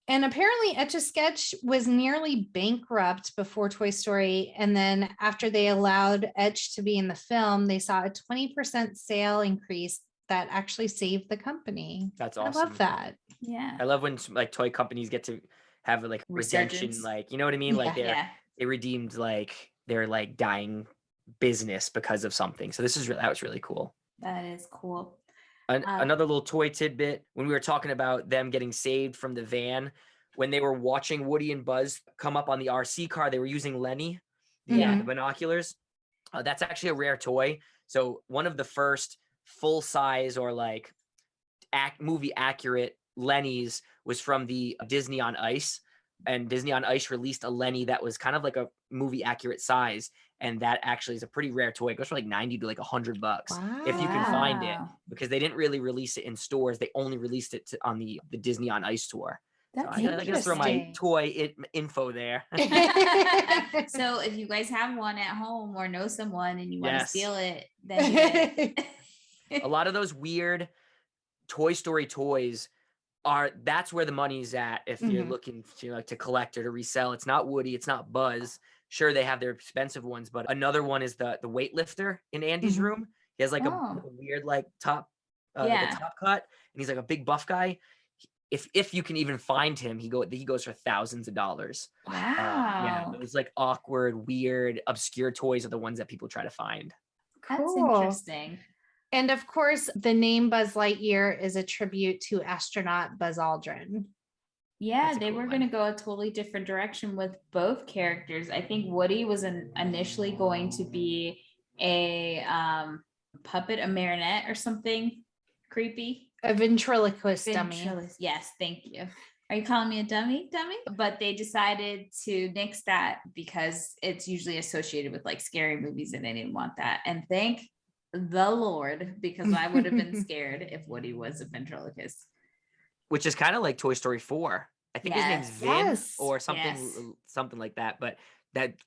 And apparently Etch-a-Sketch was nearly bankrupt before Toy Story. And then after they allowed Etch to be in the film, they saw a 20% sale increase that actually saved the company. That's I awesome. love that. Yeah. I love when like toy companies get to have like redemption, Resurgence. like, you know what I mean? Like Yeah. they redeemed like their like dying business because of something. So that was really cool. That is cool. Another little toy tidbit, when we were talking about them getting saved from the van, when they were watching Woody and Buzz come up on the RC car, they were using Lenny, the binoculars. That's actually a rare toy. So one of the first full size or like movie accurate Lennies was from the Disney on Ice, and Disney on Ice released a Lenny that was kind of like a movie accurate size, and that actually is a pretty rare toy. It goes for like 90 to like $100 if you can find it, because they didn't really release it in stores. They only released it on the Disney on Ice tour. That's so I just throw my toy info there. So if you guys have one at home or know someone and you want to steal it, then a lot of those weird Toy Story toys that's where the money's at if you're looking to collect or to resell. It's not Woody, it's not Buzz. Sure, they have their expensive ones, but another one is the weightlifter in Andy's room. He has like a weird like top like a top cut, and he's like a big buff guy. If you can even find him, he goes for thousands of dollars. Wow. Those like awkward, weird, obscure toys are the ones that people try to find. That's interesting. And of course, the name Buzz Lightyear is a tribute to astronaut Buzz Aldrin. Yeah, they were going to go a totally different direction with both characters. I think Woody was initially going to be a puppet, a marionette or something creepy. A ventriloquist dummy. Yes, thank you. Are you calling me a dummy? But they decided to nix that because it's usually associated with like scary movies, and they didn't want that. And thank the Lord, because I would have been scared if Woody was a ventriloquist. Which is kind of like Toy Story 4. I think his name's Vin or something like that. But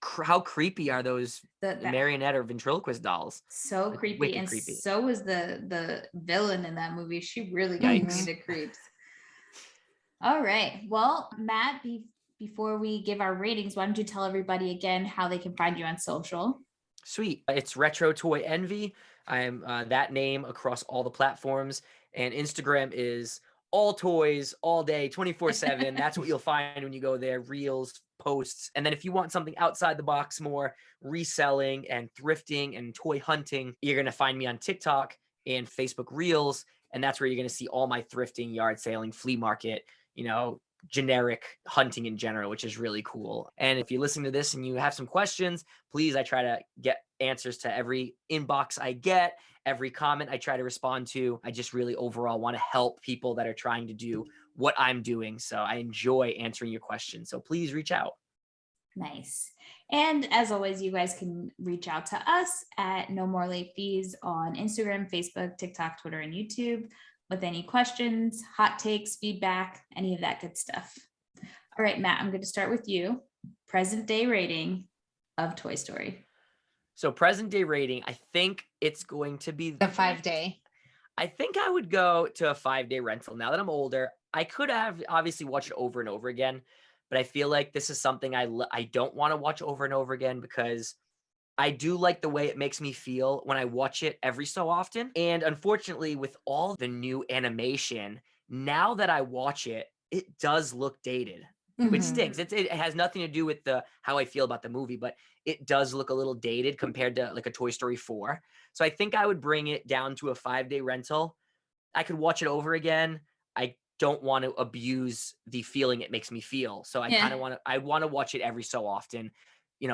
how creepy are those the marionette or ventriloquist dolls? So like, creepy, and creepy. So was the villain in that movie. She really got me the creeps. All right. Well, Matt, before we give our ratings, why don't you tell everybody again how they can find you on social? Sweet. It's RetroToyEnvy. I'm that name across all the platforms, and Instagram is all toys all day 24/7. That's what you'll find when you go there. Reels, posts. And then if you want something outside the box, more reselling and thrifting and toy hunting, you're going to find me on TikTok and Facebook Reels. And that's where you're going to see all my thrifting, yard selling, flea market, generic hunting in general, which is really cool. And if you're listening to this and you have some questions, please, I try to get answers to every inbox I get, every comment I try to respond to. I just really overall want to help people that are trying to do what I'm doing. So I enjoy answering your questions. So please reach out. Nice. And as always, you guys can reach out to us at No More Late Fees on Instagram, Facebook, TikTok, Twitter, and YouTube with any questions, hot takes, feedback, any of that good stuff. All right, Matt, I'm going to start with you. Present day rating of Toy Story. So present day rating, I think it's going to be the 5-day. I think I would go to a 5-day rental. Now that I'm older, I could have obviously watched it over and over again, but I feel like this is something I don't want to watch over and over again, because I do like the way it makes me feel when I watch it every so often. And unfortunately, with all the new animation, now that I watch it, it does look dated, which stinks. It has nothing to do with how I feel about the movie, but it does look a little dated compared to like a Toy Story 4. So I think I would bring it down to a 5-day rental. I could watch it over again. I don't want to abuse the feeling it makes me feel. So I kind of want to watch it every so often,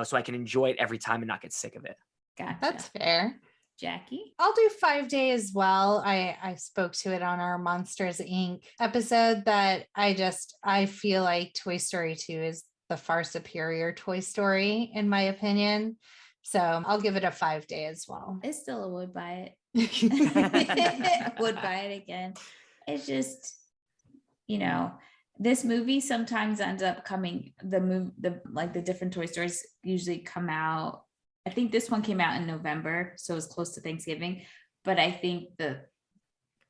so I can enjoy it every time and not get sick of it. Gotcha. That's fair. Jackie? I'll do 5-day as well. I spoke to it on our Monsters Inc. episode that I feel like Toy Story 2 is the far superior Toy Story, in my opinion. So I'll give it a 5-day as well. I still would buy it. Would buy it again. It's just, this movie sometimes ends up coming, the different Toy Stories usually come out. I think this one came out in November, so it was close to Thanksgiving. But I think the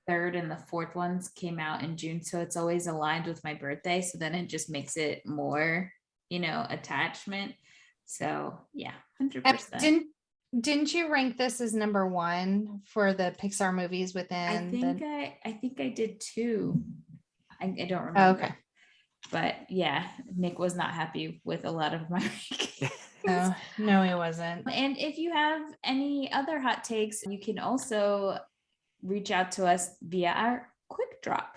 third and the fourth ones came out in June. So it's always aligned with my birthday. So then it just makes it more, attachment. So yeah, 100%. Didn't you rank this as number one for the Pixar movies I within think I did too. I don't remember. Okay. But yeah, Nick was not happy with a lot of my rankings. No, he wasn't. And if you have any other hot takes, you can also reach out to us via our quick drop.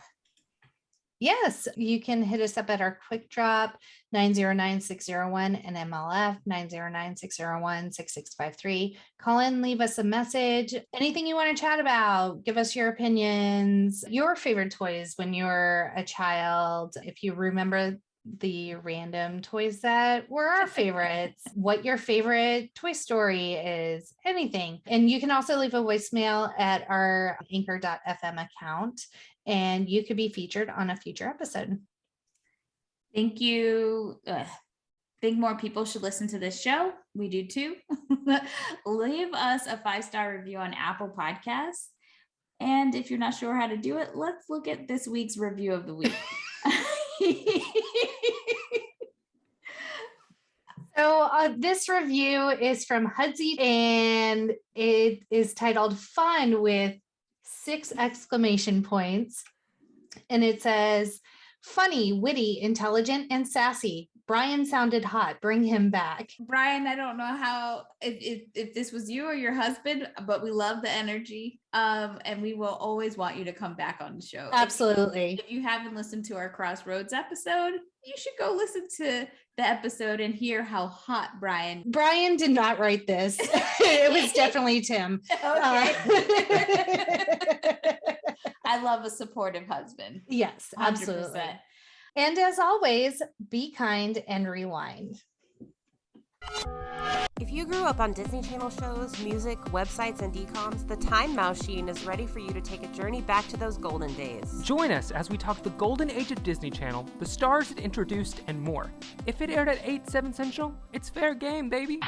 Yes, you can hit us up at our quick drop 909-601 and MLF 909-601-6653. Call in, leave us a message. Anything you want to chat about, give us your opinions, your favorite toys when you were a child. If you remember the random toys that were our favorites, what your favorite Toy Story is, anything. And you can also leave a voicemail at our anchor.fm account, and you could be featured on a future episode. Thank you. Think more people should listen to this show. We do too. Leave us a 5-star review on Apple Podcasts. And if you're not sure how to do it, let's look at this week's review of the week. So this review is from Hudsy, and it is titled Fun with 6 exclamation points. And it says, funny, witty, intelligent, and sassy. Brian sounded hot. Bring him back. Brian, I don't know how, if this was you or your husband, but we love the energy. And we will always want you to come back on the show. Absolutely. If you haven't listened to our Crossroads episode, you should go listen to the episode and hear how hot Brian did not write this. It was definitely Tim. Okay. I love a supportive husband. Yes, absolutely. 100%. And as always, be kind and rewind. If you grew up on Disney Channel shows, music, websites, and DComs, the Time Machine is ready for you to take a journey back to those golden days. Join us as we talk the golden age of Disney Channel, the stars it introduced, and more. If it aired at 8/7 Central, it's fair game, baby.